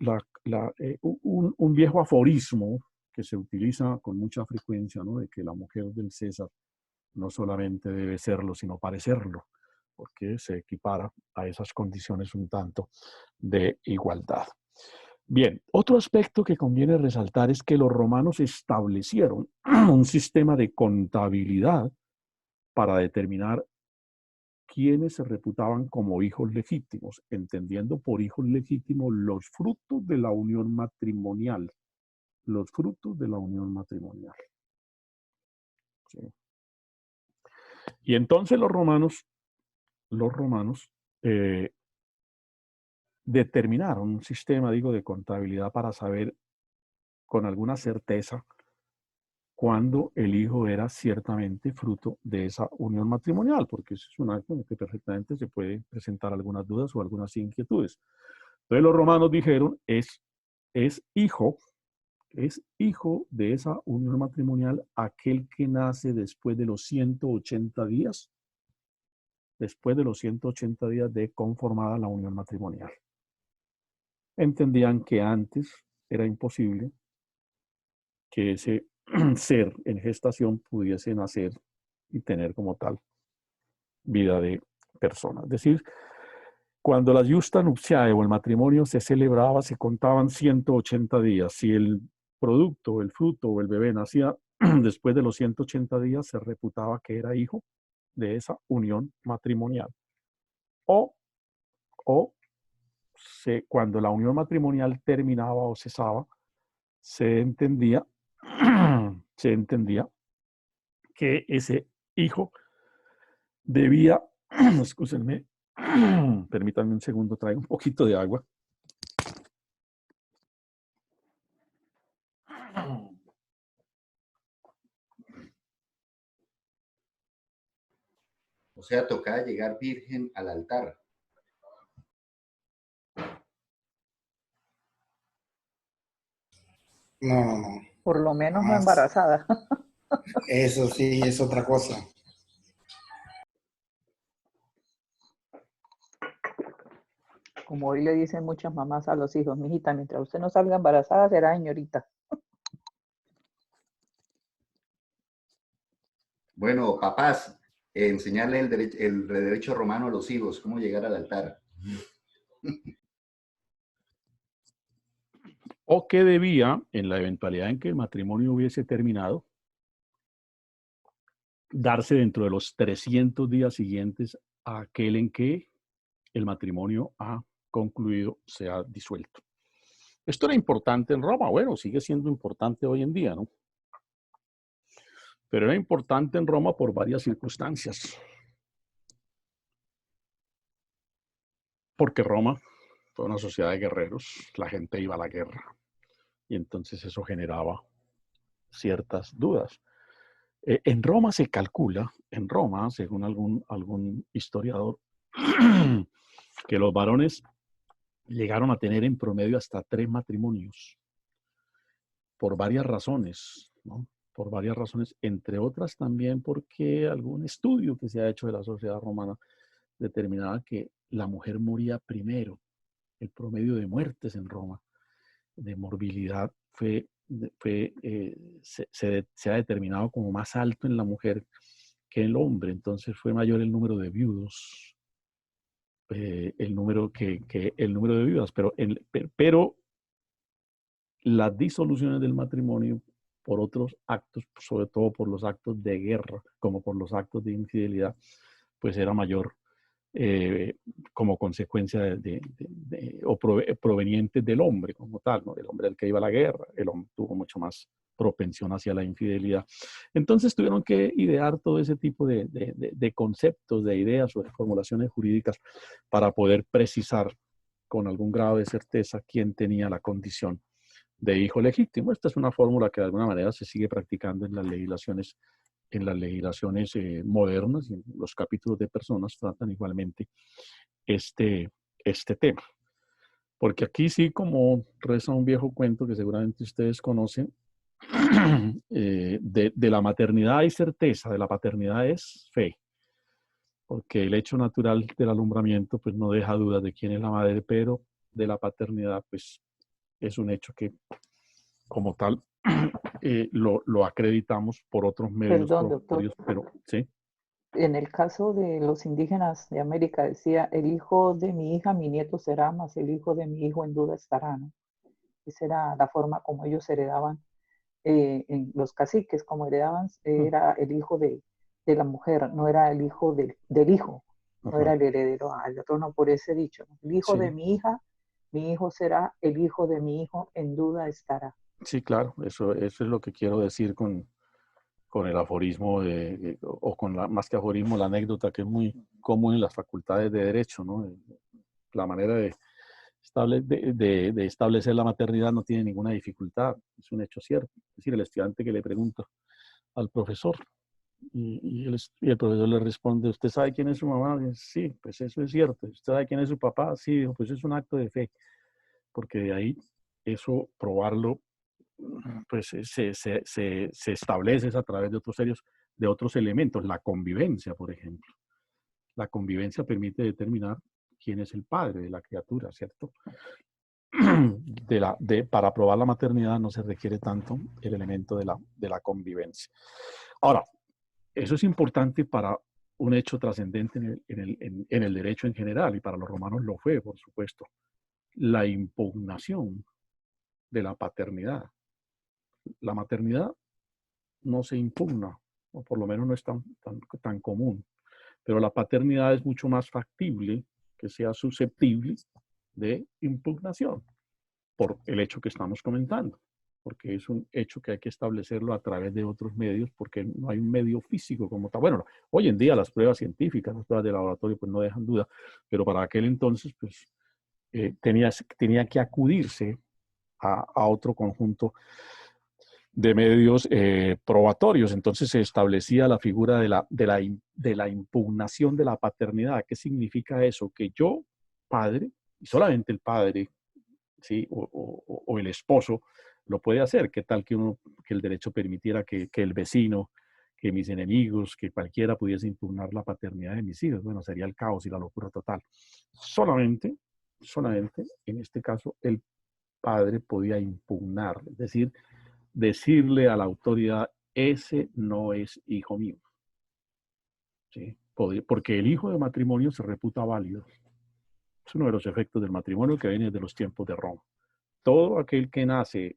un viejo aforismo que se utiliza con mucha frecuencia, ¿no? De que la mujer del César no solamente debe serlo, sino parecerlo, porque se equipara a esas condiciones un tanto de igualdad. Bien, otro aspecto que conviene resaltar es que los romanos establecieron un sistema de contabilidad para determinar quiénes se reputaban como hijos legítimos, entendiendo por hijos legítimos los frutos de la unión matrimonial. Los frutos de la unión matrimonial. ¿Sí? Y entonces los romanos determinaron un sistema, digo, de contabilidad para saber con alguna certeza cuándo el hijo era ciertamente fruto de esa unión matrimonial, porque eso es un acto en el que perfectamente se puede presentar algunas dudas o algunas inquietudes. Entonces los romanos dijeron, es hijo de esa unión matrimonial aquel que nace después de los 180 días, de conformada la unión matrimonial. Entendían que antes era imposible que ese ser en gestación pudiese nacer y tener como tal vida de persona. Es decir, cuando la justa nuptiae o el matrimonio se celebraba, se contaban 180 días. Si el producto, el fruto o el bebé nacía después de los 180 días, se reputaba que era hijo de esa unión matrimonial. O cuando la unión matrimonial terminaba o cesaba, se entendía que ese hijo debía, excúsenme, permítanme un segundo, traigo un poquito de agua. O sea, tocaba llegar virgen al altar. No. Por lo menos no Más. embarazada. Eso sí es otra cosa. Como hoy le dicen muchas mamás a los hijos, mijita, mientras usted no salga embarazada, será señorita. Bueno, papás, enseñarle el derecho romano a los hijos, cómo llegar al altar. O que debía, en la eventualidad en que el matrimonio hubiese terminado, darse dentro de los 300 días siguientes a aquel en que el matrimonio ha concluido, se ha disuelto. Esto era importante en Roma, bueno, sigue siendo importante hoy en día, ¿no? Pero era importante en Roma por varias circunstancias. Porque Roma fue una sociedad de guerreros, la gente iba a la guerra y entonces eso generaba ciertas dudas. En Roma se calcula, según algún historiador, que los varones llegaron a tener en promedio hasta 3 matrimonios, por varias razones, ¿no? Por varias razones, entre otras también porque algún estudio que se ha hecho de la sociedad romana determinaba que la mujer moría primero. El promedio de muertes en Roma, de morbilidad, se ha determinado como más alto en la mujer que en el hombre. Entonces fue mayor el número de viudos, el número de viudas, pero las disoluciones del matrimonio por otros actos, sobre todo por los actos de guerra, como por los actos de infidelidad, pues era mayor como consecuencia provenientes del hombre como tal, ¿no? El hombre al que iba a la guerra, el hombre tuvo mucho más propensión hacia la infidelidad. Entonces tuvieron que idear todo ese tipo de conceptos, de ideas o de formulaciones jurídicas para poder precisar con algún grado de certeza quién tenía la condición de hijo legítimo. Esta es una fórmula que de alguna manera se sigue practicando en las legislaciones modernas, y los capítulos de personas tratan igualmente este tema. Porque aquí sí, como reza un viejo cuento que seguramente ustedes conocen, de la maternidad hay certeza, de la paternidad es fe. Porque el hecho natural del alumbramiento pues no deja dudas de quién es la madre, pero de la paternidad pues es un hecho que como tal lo acreditamos por otros medios Perdón, doctor. probatorios, pero sí. En el caso de los indígenas de América decía, el hijo de mi hija, mi nieto será, mas el hijo de mi hijo en duda estará, ¿no? Esa era la forma como ellos heredaban, en los caciques, como heredaban, era el hijo de la mujer, no era el hijo del hijo, no era el heredero al trono por ese dicho. ¿No? El hijo Sí. de mi hija, mi hijo será, el hijo de mi hijo en duda estará. Sí, claro, eso es lo que quiero decir con el aforismo, o con más que aforismo, la anécdota que es muy común en las facultades de Derecho, ¿no? La manera de establecer la maternidad no tiene ninguna dificultad, es un hecho cierto. Es decir, el estudiante que le pregunta al profesor y el profesor le responde, ¿usted sabe quién es su mamá? Y dice, sí, pues eso es cierto. ¿Usted sabe quién es su papá? Sí, pues es un acto de fe, porque de ahí eso probarlo pues se establece a través de otros elementos. La convivencia, por ejemplo. La convivencia permite determinar quién es el padre de la criatura, ¿cierto? Para probar la maternidad no se requiere tanto el elemento de la convivencia. Ahora, eso es importante para un hecho trascendente en el derecho en general, y para los romanos lo fue, por supuesto, la impugnación de la paternidad. La maternidad no se impugna, o por lo menos no es tan común, pero la paternidad es mucho más factible que sea susceptible de impugnación por el hecho que estamos comentando, porque es un hecho que hay que establecerlo a través de otros medios, porque no hay un medio físico como tal. Bueno, hoy en día las pruebas científicas, las pruebas de laboratorio, pues no dejan duda, pero para aquel entonces, pues tenía que acudirse a otro conjunto de medios probatorios. Entonces se establecía la figura de la impugnación de la paternidad. ¿Qué significa eso? Que yo, padre, y solamente el padre, ¿sí? o el esposo, lo puede hacer. ¿Qué tal que el derecho permitiera que el vecino, que mis enemigos, que cualquiera pudiese impugnar la paternidad de mis hijos? Bueno, sería el caos y la locura total. Solamente, en este caso, el padre podía impugnar, es decir, decirle a la autoridad, ese no es hijo mío. ¿Sí? Porque el hijo de matrimonio se reputa válido. Es uno de los efectos del matrimonio que viene de los tiempos de Roma. Todo aquel que nace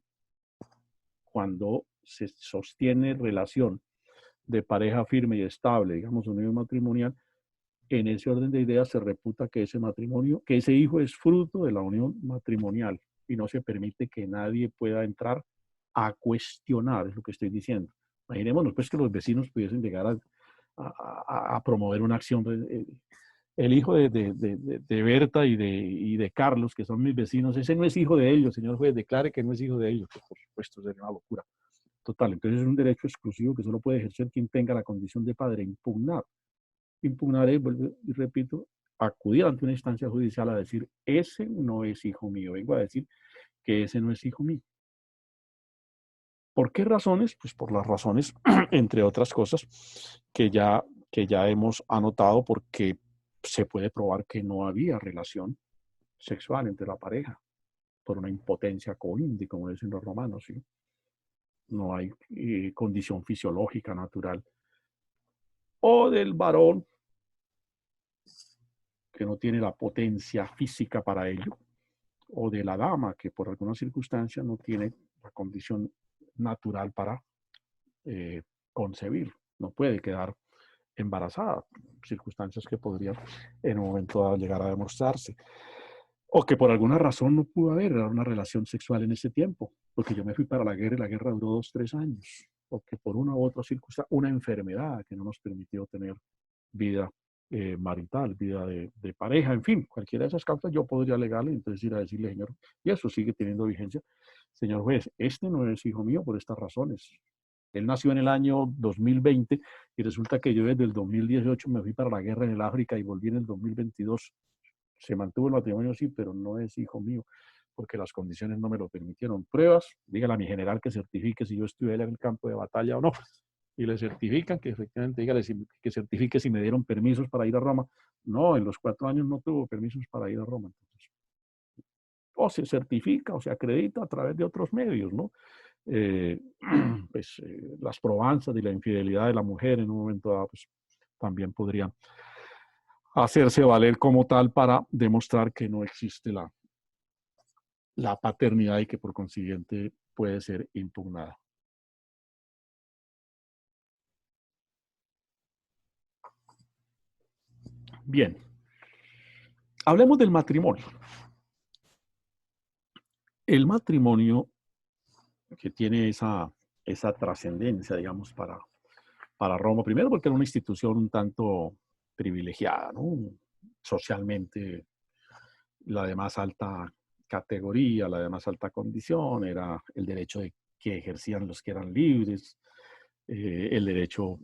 cuando se sostiene relación de pareja firme y estable, digamos unión matrimonial, en ese orden de ideas se reputa que ese matrimonio, que ese hijo es fruto de la unión matrimonial y no se permite que nadie pueda entrar a cuestionar, es lo que estoy diciendo. Imaginémonos pues que los vecinos pudiesen llegar a promover una acción. El hijo de Berta y de Carlos, que son mis vecinos, ese no es hijo de ellos, señor juez, declare que no es hijo de ellos, que por supuesto sería una locura total. Entonces es un derecho exclusivo que solo puede ejercer quien tenga la condición de padre. Impugnar es, vuelvo y repito, acudir ante una instancia judicial a decir, ese no es hijo mío, vengo a decir que ese no es hijo mío. ¿Por qué razones? Pues por las razones, entre otras cosas, que ya hemos anotado, porque se puede probar que no había relación sexual entre la pareja, por una impotencia coindi, como dicen los romanos, ¿sí? No hay condición fisiológica natural. O del varón, que no tiene la potencia física para ello, o de la dama, que por alguna circunstancia no tiene la condición natural para concebir, no puede quedar embarazada, circunstancias que podrían en un momento dado llegar a demostrarse, o que por alguna razón no pudo haber una relación sexual en ese tiempo, porque yo me fui para la guerra y la guerra duró 2, 3 años, o que por una u otra circunstancia, una enfermedad que no nos permitió tener vida marital, vida de pareja, en fin, cualquiera de esas causas yo podría alegarle, entonces ir a decirle, señor, y eso sigue teniendo vigencia, señor juez, este no es hijo mío por estas razones. Él nació en el año 2020 y resulta que yo desde el 2018 me fui para la guerra en el África y volví en el 2022. Se mantuvo el matrimonio, sí, pero no es hijo mío porque las condiciones no me lo permitieron. Pruebas, dígale a mi general que certifique si yo estuve en el campo de batalla o no. Y le certifican que efectivamente, dígale que certifique si me dieron permisos para ir a Roma. No, en los 4 años no tuvo permisos para ir a Roma. Entonces, o se certifica o se acredita a través de otros medios, ¿no? Las probanzas de la infidelidad de la mujer en un momento dado, pues también podrían hacerse valer como tal para demostrar que no existe la paternidad y que por consiguiente puede ser impugnada. Bien, hablemos del matrimonio. El matrimonio que tiene esa trascendencia, digamos, para Roma, primero porque era una institución un tanto privilegiada, ¿no? Socialmente, la de más alta categoría, la de más alta condición, era el derecho que ejercían los que eran libres, el derecho,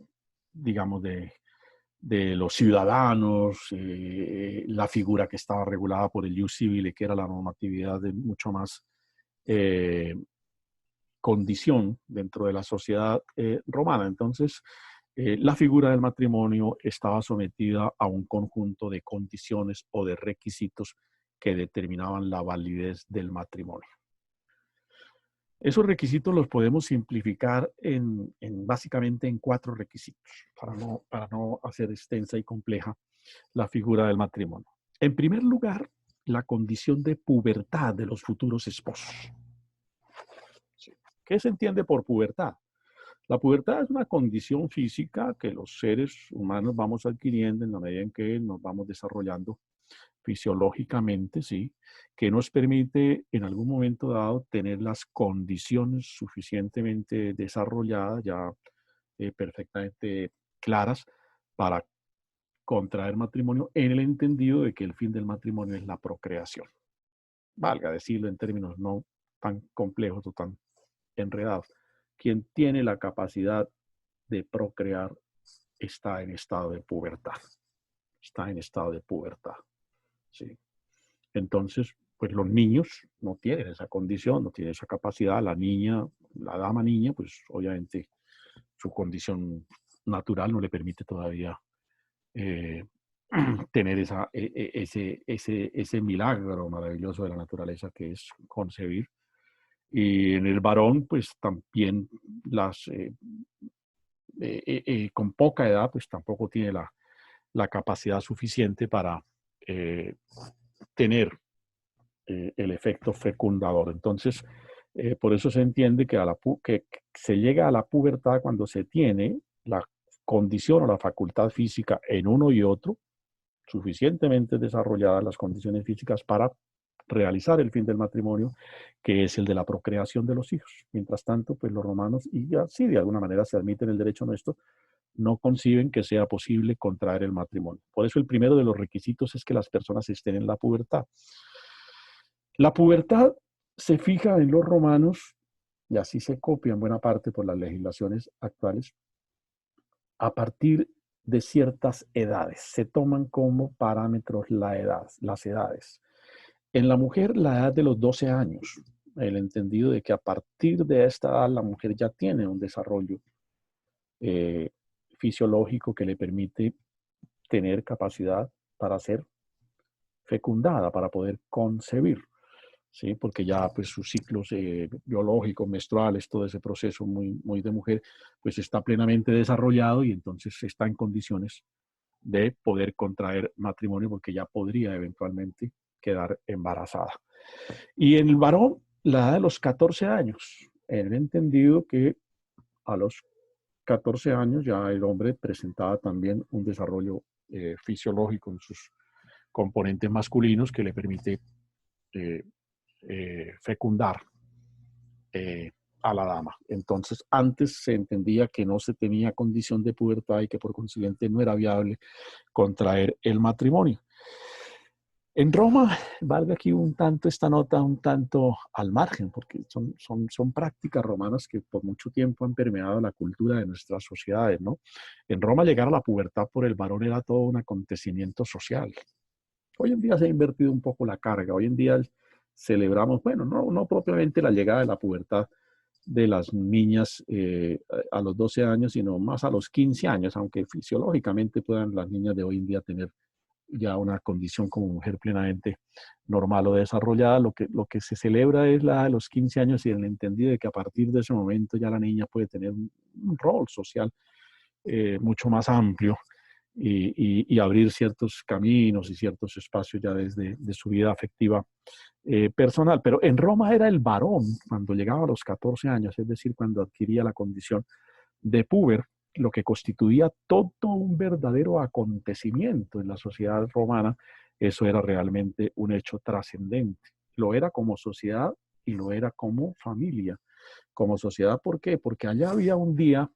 digamos, de los ciudadanos, la figura que estaba regulada por el ius civile, que era la normatividad de mucho más condición dentro de la sociedad romana. Entonces, la figura del matrimonio estaba sometida a un conjunto de condiciones o de requisitos que determinaban la validez del matrimonio. Esos requisitos los podemos simplificar básicamente en 4 requisitos, para no hacer extensa y compleja la figura del matrimonio. En primer lugar, la condición de pubertad de los futuros esposos. ¿Qué se entiende por pubertad? La pubertad es una condición física que los seres humanos vamos adquiriendo en la medida en que nos vamos desarrollando fisiológicamente, ¿sí? Que nos permite en algún momento dado tener las condiciones suficientemente desarrolladas, ya perfectamente claras, para contraer matrimonio, en el entendido de que el fin del matrimonio es la procreación. Valga decirlo en términos no tan complejos o tan enredados. Quien tiene la capacidad de procrear está en estado de pubertad. Está en estado de pubertad. ¿Sí? Entonces, pues los niños no tienen esa condición, no tienen esa capacidad. La niña, la dama niña, pues obviamente su condición natural no le permite todavía tener ese milagro maravilloso de la naturaleza que es concebir. Y en el varón, pues también con poca edad, pues tampoco tiene la capacidad suficiente para tener el efecto fecundador. Entonces, por eso se entiende que se llega a la pubertad cuando se tiene la condición o la facultad física en uno y otro, suficientemente desarrolladas las condiciones físicas para realizar el fin del matrimonio, que es el de la procreación de los hijos. Mientras tanto, pues los romanos, y ya sí de alguna manera se admite en el derecho nuestro, no conciben que sea posible contraer el matrimonio. Por eso el primero de los requisitos es que las personas estén en la pubertad. La pubertad se fija en los romanos, y así se copia en buena parte por las legislaciones actuales, a partir de ciertas edades. Se toman como parámetros las edades. En la mujer, la edad de los 12 años, el entendido de que a partir de esta edad la mujer ya tiene un desarrollo fisiológico que le permite tener capacidad para ser fecundada, para poder concebir, ¿sí? Porque ya pues sus ciclos biológicos, menstruales, todo ese proceso muy, muy de mujer, pues está plenamente desarrollado y entonces está en condiciones de poder contraer matrimonio porque ya podría eventualmente quedar embarazada. Y en el varón, la edad de los 14 años, en el entendido que a los 14 años ya el hombre presentaba también un desarrollo fisiológico en sus componentes masculinos que le permite fecundar a la dama. Entonces, antes se entendía que no se tenía condición de pubertad y que por consiguiente no era viable contraer el matrimonio. En Roma, valga aquí un tanto esta nota, un tanto al margen, porque son prácticas romanas que por mucho tiempo han permeado la cultura de nuestras sociedades, ¿no? En Roma llegar a la pubertad por el varón era todo un acontecimiento social. Hoy en día se ha invertido un poco la carga. Hoy en día celebramos, bueno, no propiamente la llegada de la pubertad de las niñas a los 12 años, sino más a los 15 años, aunque fisiológicamente puedan las niñas de hoy en día tener ya una condición como mujer plenamente normal o desarrollada. Lo que se celebra es la de los 15 años y el entendido de que a partir de ese momento ya la niña puede tener un rol social mucho más amplio y abrir ciertos caminos y ciertos espacios ya desde de su vida afectiva personal. Pero en Roma era el varón cuando llegaba a los 14 años, es decir, cuando adquiría la condición de puber, lo que constituía todo un verdadero acontecimiento en la sociedad romana. Eso era realmente un hecho trascendente. Lo era como sociedad y lo era como familia. Como sociedad, ¿por qué? Porque allá había un día,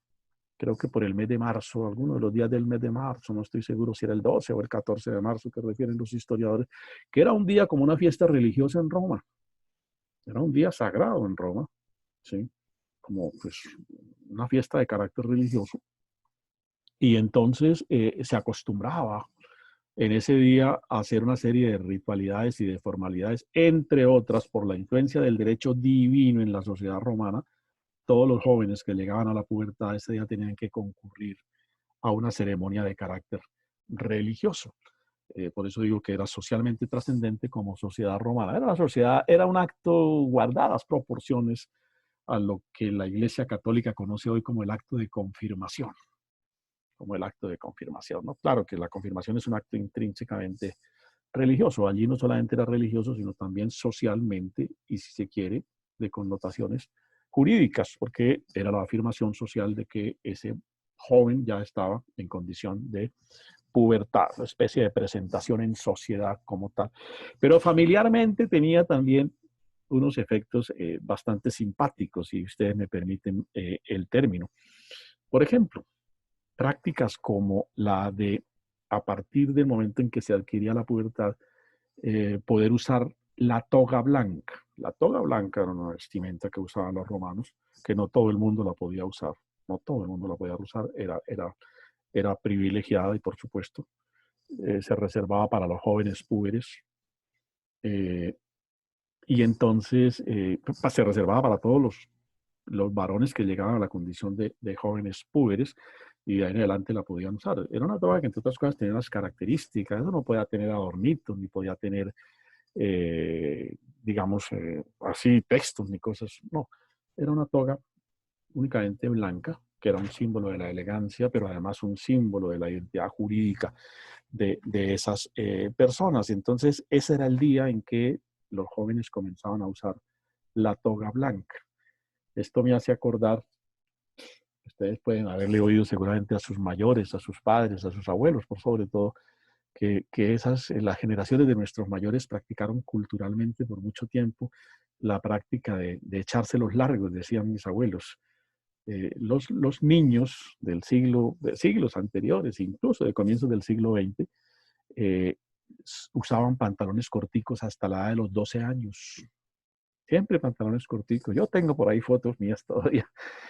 creo que por el mes de marzo, algunos de los días del mes de marzo, no estoy seguro si era el 12 o el 14 de marzo que refieren los historiadores, que era un día como una fiesta religiosa en Roma. Era un día sagrado en Roma, ¿sí? Como pues una fiesta de carácter religioso. Y entonces se acostumbraba en ese día a hacer una serie de ritualidades y de formalidades, entre otras, por la influencia del derecho divino en la sociedad romana. Todos los jóvenes que llegaban a la pubertad ese día tenían que concurrir a una ceremonia de carácter religioso. Por eso digo que era socialmente trascendente como sociedad romana. Era una sociedad, era un acto guardadas proporciones a lo que la Iglesia Católica conoce hoy como el acto de confirmación. Como el acto de confirmación, ¿no? Claro que la confirmación es un acto intrínsecamente religioso. Allí no solamente era religioso, sino también socialmente y, si se quiere, de connotaciones jurídicas, porque era la afirmación social de que ese joven ya estaba en condición de pubertad, una especie de presentación en sociedad como tal. Pero familiarmente tenía también unos efectos bastante simpáticos, si ustedes me permiten el término. Por ejemplo, prácticas como la de, a partir del momento en que se adquiría la pubertad, poder usar la toga blanca. La toga blanca era una vestimenta que usaban los romanos, que no todo el mundo la podía usar. No todo el mundo la podía usar, era privilegiada y, por supuesto, se reservaba para los jóvenes púberes. Y entonces se reservaba para todos los varones que llegaban a la condición de jóvenes púberes, y de ahí en adelante la podían usar. Era una toga que, entre otras cosas, tenía unas características. Eso no podía tener adornitos, ni podía tener, digamos, así textos ni cosas. No, era una toga únicamente blanca, que era un símbolo de la elegancia, pero además un símbolo de la identidad jurídica de esas personas. Entonces, ese era el día en que los jóvenes comenzaban a usar la toga blanca. Esto me hace acordar, ustedes pueden haberle oído seguramente a sus mayores, a sus padres, a sus abuelos, por sobre todo, que las generaciones de nuestros mayores practicaron culturalmente por mucho tiempo la práctica de echarse los largos, decían mis abuelos. Los niños de siglos anteriores, incluso de comienzos del siglo XX, usaban pantalones corticos hasta la edad de los 12 años. Siempre pantalones corticos. Yo tengo por ahí fotos mías todavía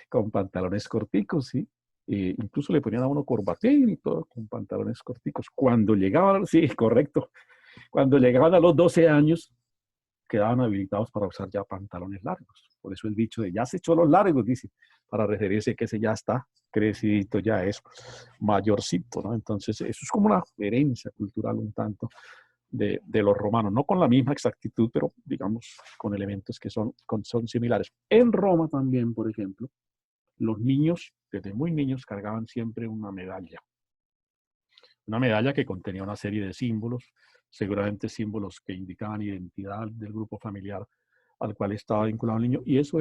con pantalones corticos, ¿sí? Incluso le ponían a uno corbatín y todo con pantalones corticos. Cuando llegaban, sí, correcto, cuando llegaban a los 12 años, quedaban habilitados para usar ya pantalones largos. Por eso el dicho de ya se echó los largos, dice, para referirse que ese ya está crecidito, ya es mayorcito, ¿no? Entonces, eso es como una herencia cultural un tanto de los romanos, no con la misma exactitud, pero digamos con elementos que son similares. En Roma también, por ejemplo, los niños, desde muy niños, cargaban siempre una medalla que contenía una serie de símbolos, seguramente símbolos que indicaban identidad del grupo familiar al cual estaba vinculado el niño, y eso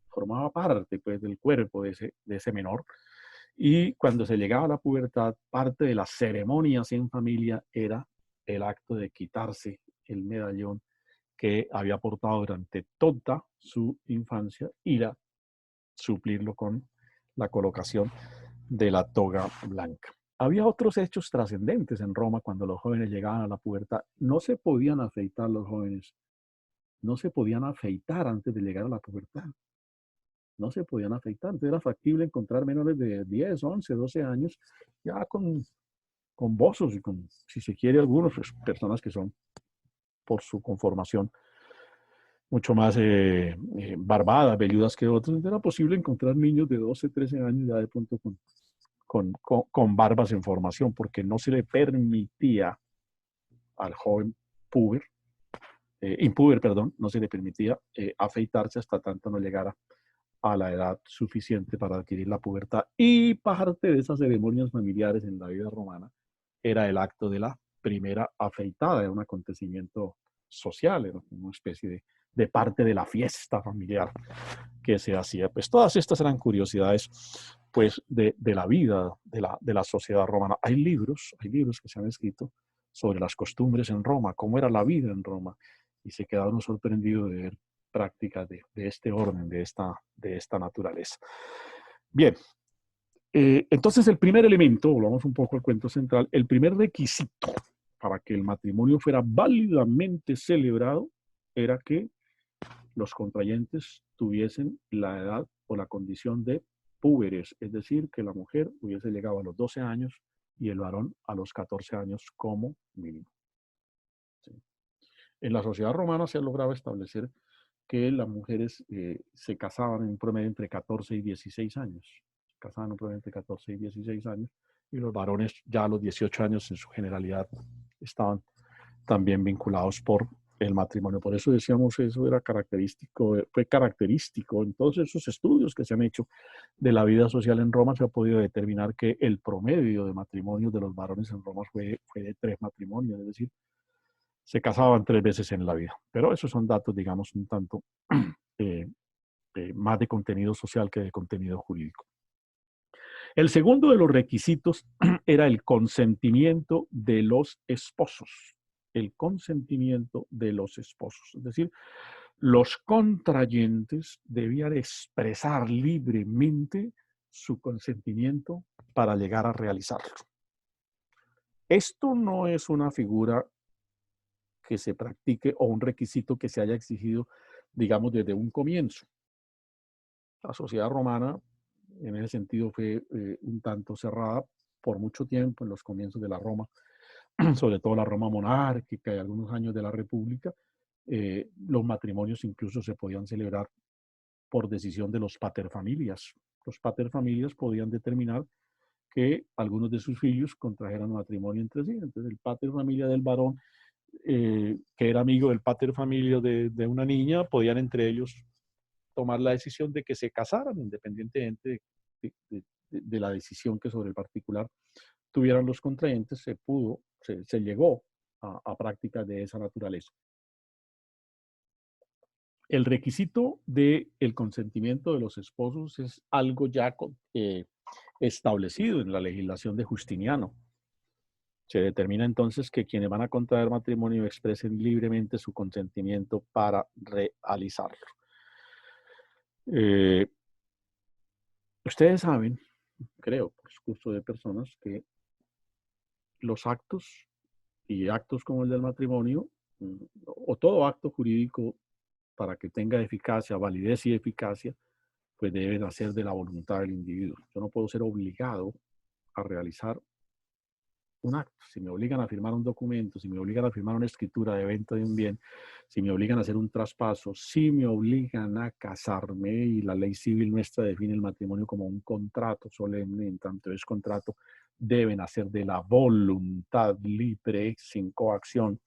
formaba parte pues, del cuerpo de ese menor. Y cuando se llegaba a la pubertad, parte de las ceremonias en familia era el acto de quitarse el medallón que había portado durante toda su infancia y suplirlo con la colocación de la toga blanca. Había otros hechos trascendentes en Roma cuando los jóvenes llegaban a la pubertad. No se podían afeitar los jóvenes. No se podían afeitar antes de llegar a la pubertad. No se podían afeitar. Entonces era factible encontrar menores de 10, 11, 12 años ya con bozos y con, si se quiere, algunos pues, personas que son por su conformación mucho más barbadas, velludas que otros. Era posible encontrar niños de 12, 13 años ya de pronto con barbas en formación, porque no se le permitía al joven impúber, no se le permitía afeitarse hasta tanto no llegara a la edad suficiente para adquirir la pubertad. Y parte de esas ceremonias familiares en la vida romana era el acto de la primera afeitada, era un acontecimiento social, era una especie de parte de la fiesta familiar que se hacía. Pues todas estas eran curiosidades pues, de la vida de la sociedad romana. Hay libros que se han escrito sobre las costumbres en Roma, cómo era la vida en Roma, y se queda uno sorprendido de ver prácticas de este orden, de esta naturaleza. Bien, entonces el primer elemento, volvamos un poco al cuento central, el primer requisito para que el matrimonio fuera válidamente celebrado era que los contrayentes tuviesen la edad o la condición de púberes, es decir, que la mujer hubiese llegado a los 12 años y el varón a los 14 años como mínimo. ¿Sí? En la sociedad romana se ha logrado establecer que las mujeres se casaban en un promedio entre 14 y 16 años. Se casaban en un promedio entre 14 y 16 años y los varones ya a los 18 años en su generalidad estaban también vinculados por el matrimonio. Por eso decíamos, eso era característico, fue característico en todos esos estudios que se han hecho de la vida social en Roma. Se ha podido determinar que el promedio de matrimonios de los varones en Roma fue de 3 matrimonios, es decir, se casaban 3 veces en la vida. Pero esos son datos, digamos, un tanto más de contenido social que de contenido jurídico. El segundo de los requisitos era el consentimiento de los esposos. El consentimiento de los esposos. Es decir, los contrayentes debían expresar libremente su consentimiento para llegar a realizarlo. Esto no es una figura que se practique o un requisito que se haya exigido, digamos, desde un comienzo. La sociedad romana, en ese sentido, fue un tanto cerrada por mucho tiempo en los comienzos de la Roma, sobre todo la Roma monárquica y algunos años de la República. Los matrimonios incluso se podían celebrar por decisión de los paterfamilias. Los paterfamilias podían determinar que algunos de sus hijos contrajeran matrimonio entre sí. Entonces el paterfamilia del varón, que era amigo del paterfamilio de una niña, podían entre ellos tomar la decisión de que se casaran, independientemente de la decisión que sobre el particular tuvieran los contrayentes. Se llegó a prácticas de esa naturaleza. El requisito del consentimiento de los esposos es algo ya establecido en la legislación de Justiniano. Se determina entonces que quienes van a contraer matrimonio expresen libremente su consentimiento para realizarlo. Ustedes saben, creo, por su curso de personas, que los actos y actos como el del matrimonio, o todo acto jurídico para que tenga eficacia, validez y eficacia, pues deben hacer de la voluntad del individuo. Yo no puedo ser obligado a realizar un acto. Si me obligan a firmar un documento, si me obligan a firmar una escritura de venta de un bien, si me obligan a hacer un traspaso, si me obligan a casarme, y la ley civil nuestra define el matrimonio como un contrato solemne, en tanto es contrato, deben hacer de la voluntad libre, sin coacción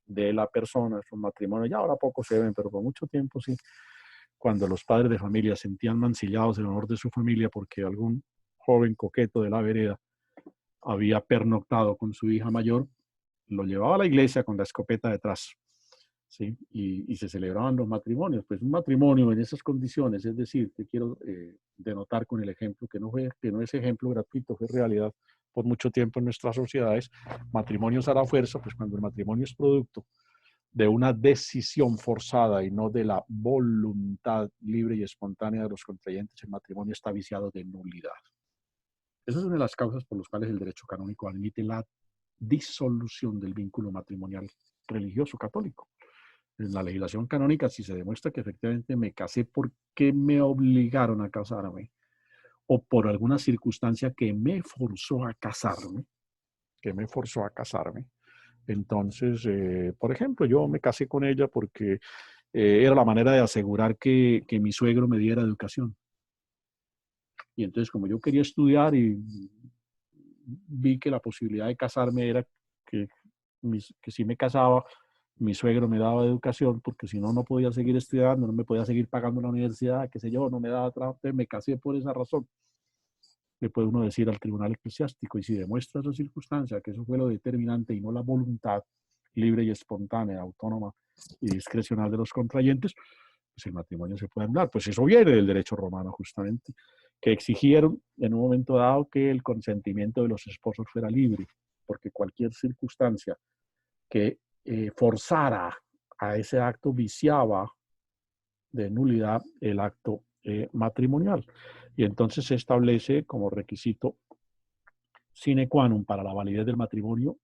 de la persona. Es un matrimonio, ya ahora poco se ven, pero por mucho tiempo sí, cuando los padres de familia sentían mancillados el honor de su familia porque algún joven coqueto de la vereda había pernoctado con su hija mayor, lo llevaba a la iglesia con la escopeta detrás, ¿sí? Y se celebraban los matrimonios. Pues un matrimonio en esas condiciones, es decir, te quiero denotar con el ejemplo, que no es ejemplo gratuito, fue realidad por mucho tiempo en nuestras sociedades. Matrimonios a la fuerza, pues cuando el matrimonio es producto de una decisión forzada y no de la voluntad libre y espontánea de los contrayentes, el matrimonio está viciado de nulidad. Esa es una de las causas por las cuales el derecho canónico admite la disolución del vínculo matrimonial religioso católico. En la legislación canónica, si se demuestra que efectivamente me casé porque me obligaron a casarme o por alguna circunstancia que me forzó a casarme, entonces, por ejemplo, yo me casé con ella porque era la manera de asegurar que mi suegro me diera educación. Y entonces, como yo quería estudiar y vi que la posibilidad de casarme era que si me casaba, mi suegro me daba educación, porque si no, no podía seguir estudiando, no me podía seguir pagando la universidad, qué sé yo, no me daba trabajo, entonces me casé por esa razón. Le puede uno decir al tribunal eclesiástico, y si demuestra esa circunstancia, que eso fue lo determinante y no la voluntad libre y espontánea, autónoma y discrecional de los contrayentes, pues el matrimonio se puede anular. Pues eso viene del derecho romano justamente, que exigieron en un momento dado que el consentimiento de los esposos fuera libre, porque cualquier circunstancia que forzara a ese acto viciaba de nulidad el acto matrimonial. Y entonces se establece como requisito sine qua non para la validez del matrimonio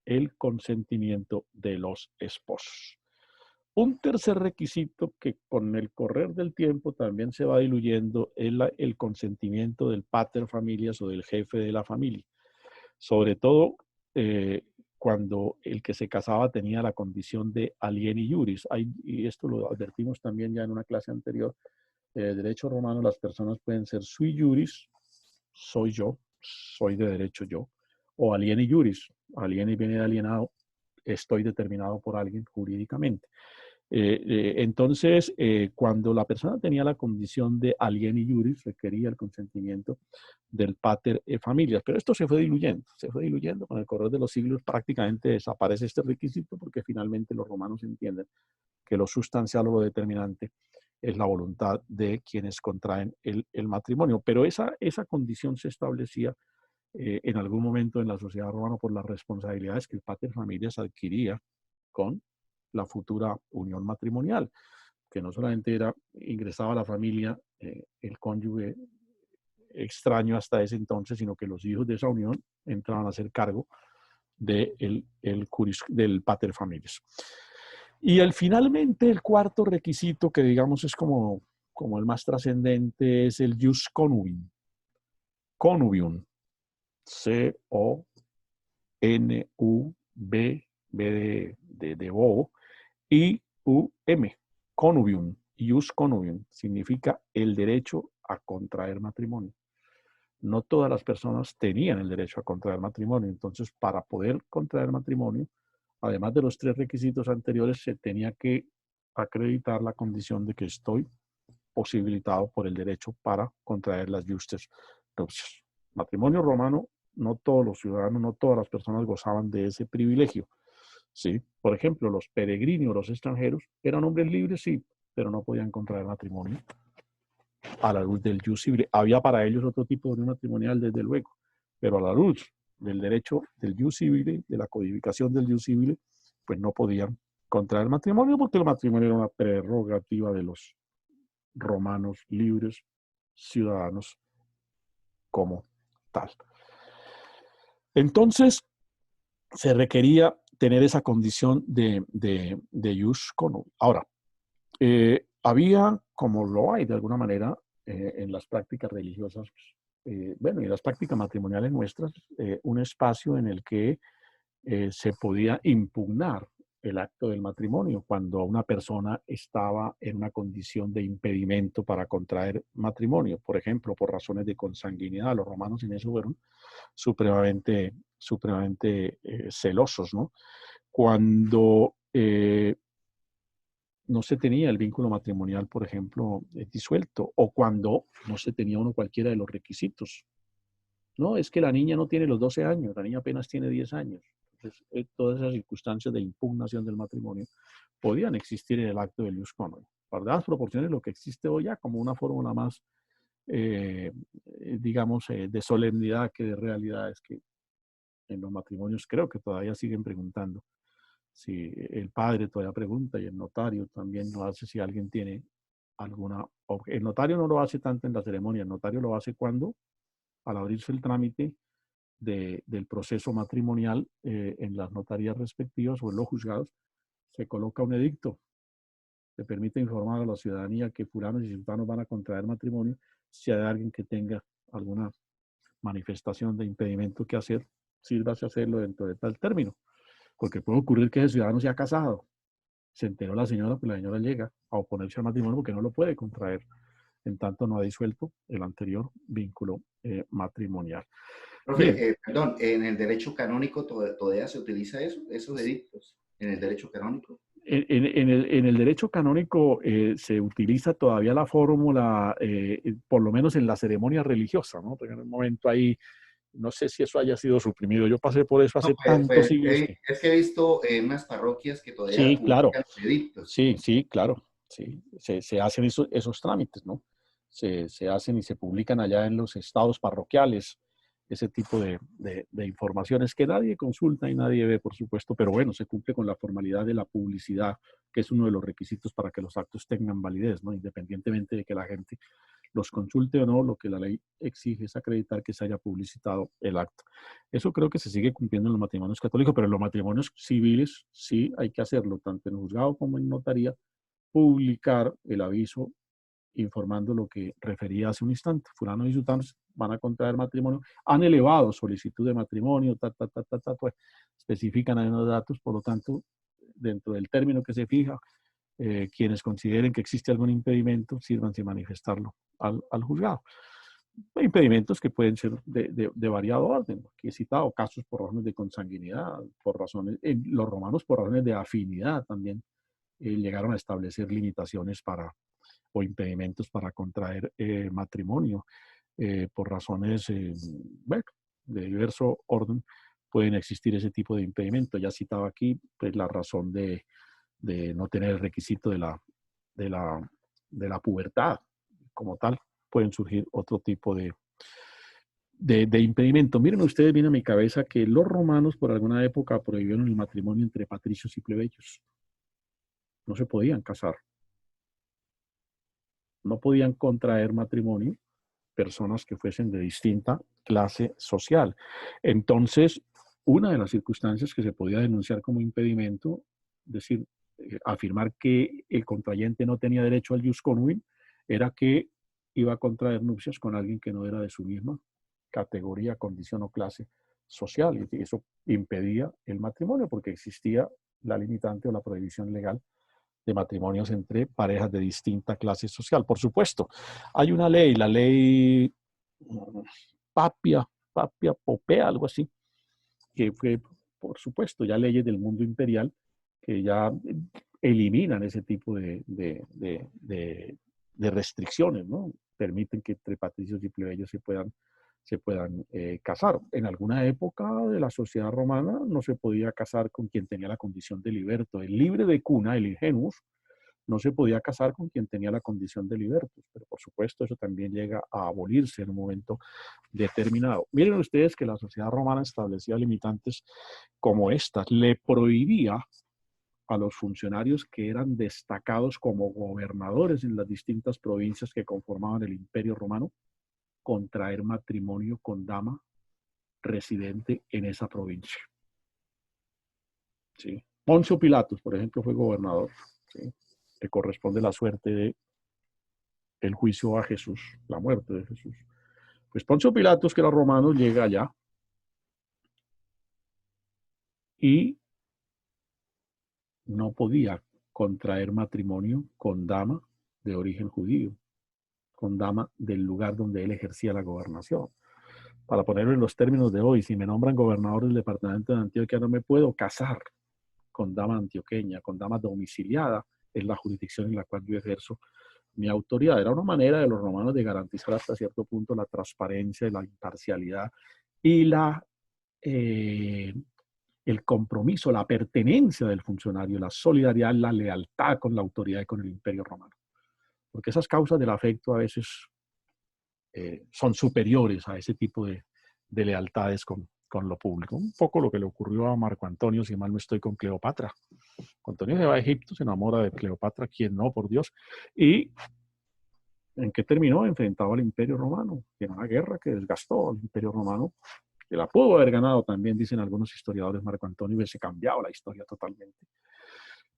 el consentimiento de los esposos. Un tercer requisito que con el correr del tiempo también se va diluyendo es el consentimiento del pater familias o del jefe de la familia. Sobre todo cuando el que se casaba tenía la condición de alieni iuris. Y esto lo advertimos también ya en una clase anterior. Derecho romano, las personas pueden ser sui juris, soy yo, soy de derecho yo, o alieni juris, alieni viene de alienado, estoy determinado por alguien jurídicamente. Entonces, cuando la persona tenía la condición de alieni juris, requería el consentimiento del pater familias. Pero esto se fue diluyendo con el correr de los siglos, prácticamente desaparece este requisito porque finalmente los romanos entienden que lo sustancial o lo determinante es la voluntad de quienes contraen el matrimonio. Pero esa condición se establecía en algún momento en la sociedad romana por las responsabilidades que el pater familias adquiría con la futura unión matrimonial, que no solamente ingresaba a la familia el cónyuge extraño hasta ese entonces, sino que los hijos de esa unión entraban a ser cargo del pater familias. Y finalmente el cuarto requisito, que digamos es como el más trascendente, es el jus connubium. Connubium. C-O-N-U-B, B de bobo, I-U-M. Connubium. Jus connubium significa el derecho a contraer matrimonio. No todas las personas tenían el derecho a contraer matrimonio. Entonces, para poder contraer matrimonio, además de los tres requisitos anteriores, se tenía que acreditar la condición de que estoy posibilitado por el derecho para contraer las justes nupcias. Matrimonio romano, no todos los ciudadanos, no todas las personas gozaban de ese privilegio. ¿Sí? Por ejemplo, los peregrinos, los extranjeros, eran hombres libres, sí, pero no podían contraer matrimonio a la luz del jus civile. Había para ellos otro tipo de unión matrimonial, desde luego, pero a la luz del derecho del jus civile, de la codificación del jus civile, pues no podían contraer matrimonio porque el matrimonio era una prerrogativa de los romanos libres, ciudadanos como tal. Entonces, se requería tener esa condición de jus connubium. Ahora, había, como lo hay de alguna manera en las prácticas religiosas, bueno, y en las prácticas matrimoniales nuestras, un espacio en el que se podía impugnar el acto del matrimonio cuando una persona estaba en una condición de impedimento para contraer matrimonio, por ejemplo, por razones de consanguinidad. Los romanos en eso fueron supremamente celosos, ¿no? Cuando no se tenía el vínculo matrimonial, por ejemplo, disuelto, o cuando no se tenía uno cualquiera de los requisitos. No, es que la niña no tiene los 12 años, la niña apenas tiene 10 años. Entonces, todas esas circunstancias de impugnación del matrimonio podían existir en el acto del jus connubium. Para dadas proporciones, lo que existe hoy ya como una fórmula más, digamos, de solemnidad que de realidad, es que en los matrimonios creo que todavía siguen preguntando. Si el padre todavía pregunta y el notario también lo hace si alguien tiene alguna... El notario no lo hace tanto en la ceremonia, el notario lo hace cuando, al abrirse el trámite del proceso matrimonial en las notarías respectivas o en los juzgados, se coloca un edicto que permite informar a la ciudadanía que fulanos y sultanos van a contraer matrimonio si hay alguien que tenga alguna manifestación de impedimento que hacer, sírvase a hacerlo dentro de tal término. Porque puede ocurrir que el ciudadano se ha casado, se enteró la señora, pues la señora llega a oponerse al matrimonio porque no lo puede contraer, en tanto no ha disuelto el anterior vínculo matrimonial. Profe, perdón, en el derecho canónico todavía se utiliza eso, esos edictos. en el derecho canónico? En el derecho canónico se utiliza todavía la fórmula, por lo menos en la ceremonia religiosa, ¿no? Porque en el momento ahí, no sé si eso haya sido suprimido. Yo pasé por eso hace No, tantos siglos. es que he visto unas parroquias que todavía Sí, claro. publican los edictos. Sí, claro. Sí. Se hacen esos trámites, ¿no? Se hacen y se publican allá en los estados parroquiales ese tipo de informaciones que nadie consulta y nadie ve, por supuesto, pero bueno, se cumple con la formalidad de la publicidad, que es uno de los requisitos para que los actos tengan validez, ¿no? Independientemente de que la gente los consulte o no, lo que la ley exige es acreditar que se haya publicitado el acto. Eso creo que se sigue cumpliendo en los matrimonios católicos, pero en los matrimonios civiles sí hay que hacerlo, tanto en juzgado como en notaría, publicar el aviso informando lo que refería hace un instante. Fulano y sutano van a contraer matrimonio, han elevado solicitud de matrimonio, pues especifican ahí unos datos, por lo tanto, dentro del término que se fija, quienes consideren que existe algún impedimento, sírvanse a manifestarlo al juzgado. Hay impedimentos que pueden ser de variado orden. Aquí he citado casos por razones de consanguinidad, por razones, los romanos por razones de afinidad también llegaron a establecer limitaciones o impedimentos para contraer matrimonio. Por razones bueno, de diverso orden pueden existir ese tipo de impedimentos. Ya citaba aquí pues, la razón de no tener el requisito de la pubertad como tal. Pueden surgir otro tipo de impedimento. Miren ustedes, viene a mi cabeza que los romanos por alguna época prohibieron el matrimonio entre patricios y plebeyos. No se podían casar. No podían contraer matrimonio personas que fuesen de distinta clase social. Entonces, una de las circunstancias que se podía denunciar como impedimento, es decir, afirmar que el contrayente no tenía derecho al jus conubi, era que iba a contraer nupcias con alguien que no era de su misma categoría, condición o clase social. Y eso impedía el matrimonio porque existía la limitante o la prohibición legal de matrimonios entre parejas de distinta clase social. Por supuesto, hay una ley, la ley Papia Popea, algo así, que fue, por supuesto, ya leyes del mundo imperial que ya eliminan ese tipo de restricciones, ¿no? Permiten que entre patricios y plebeyos se puedan casar. En alguna época de la sociedad romana no se podía casar con quien tenía la condición de liberto. El libre de cuna, el ingenuus, no se podía casar con quien tenía la condición de libertus, pero por supuesto eso también llega a abolirse en un momento determinado. Miren ustedes que la sociedad romana establecía limitantes como estas. Le prohibía a los funcionarios que eran destacados como gobernadores en las distintas provincias que conformaban el Imperio Romano contraer matrimonio con dama residente en esa provincia. ¿Sí? Poncio Pilatus, por ejemplo, fue gobernador. ¿Sí? Le corresponde la suerte de el juicio a Jesús, la muerte de Jesús. Pues Poncio Pilatus, que era romano, llega allá y no podía contraer matrimonio con dama de origen judío, con dama del lugar donde él ejercía la gobernación. Para ponerlo en los términos de hoy, si me nombran gobernador del departamento de Antioquia, no me puedo casar con dama antioqueña, con dama domiciliada en la jurisdicción en la cual yo ejerzo mi autoridad. Era una manera de los romanos de garantizar hasta cierto punto la transparencia, la imparcialidad y el compromiso, la pertenencia del funcionario, la solidaridad, la lealtad con la autoridad y con el imperio romano. Porque esas causas del afecto a veces son superiores a ese tipo de lealtades con lo público. Un poco lo que le ocurrió a Marco Antonio, si mal no estoy, con Cleopatra. Antonio se va a Egipto, se enamora de Cleopatra, quien no, por Dios. ¿Y en qué terminó? Enfrentado al Imperio Romano, en una guerra que desgastó al Imperio Romano, que la pudo haber ganado también, dicen algunos historiadores, Marco Antonio, y hubiese cambiado la historia totalmente.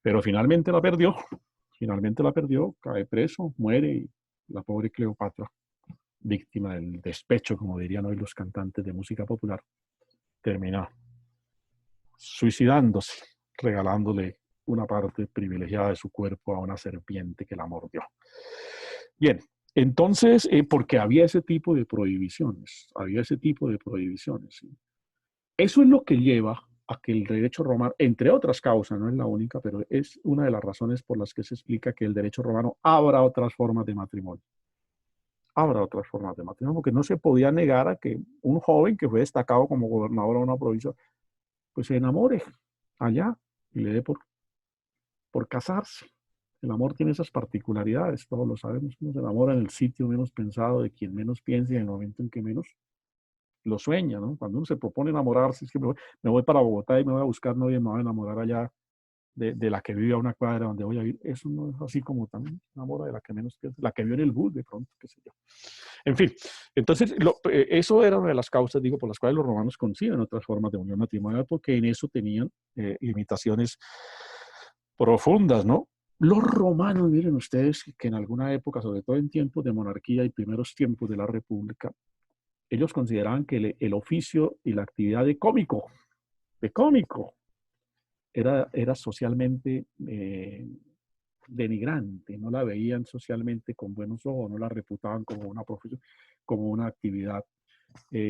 Pero finalmente la perdió, cae preso, muere, y la pobre Cleopatra, víctima del despecho, como dirían hoy los cantantes de música popular, termina suicidándose, regalándole una parte privilegiada de su cuerpo a una serpiente que la mordió. Bien, entonces, porque había ese tipo de prohibiciones, ¿sí? Eso es lo que lleva a que el derecho romano, entre otras causas, no es la única, pero es una de las razones por las que se explica que el derecho romano abra otras formas de matrimonio. Abra otras formas de matrimonio, porque no se podía negar a que un joven que fue destacado como gobernador de una provincia, pues se enamore allá y le dé por casarse. El amor tiene esas particularidades, todos lo sabemos. Uno se enamora en el sitio menos pensado, de quien menos piensa y en el momento en que menos lo sueña, ¿no? Cuando uno se propone enamorarse, es que me voy para Bogotá y me voy a buscar novia y me voy a enamorar allá de la que vive a una cuadra donde voy a vivir. Eso no es así como también se enamora de la que menos piensa, la que vio en el bus de pronto, qué sé yo. En fin, entonces eso era una de las causas, digo, por las cuales los romanos conciben otras formas de unión matrimonial, porque en eso tenían limitaciones profundas, ¿no? Los romanos, miren ustedes, que en alguna época, sobre todo en tiempos de monarquía y primeros tiempos de la república, ellos consideraban que el oficio y la actividad de cómico, era socialmente denigrante, no la veían socialmente con buenos ojos, no la reputaban como una profesión, como una actividad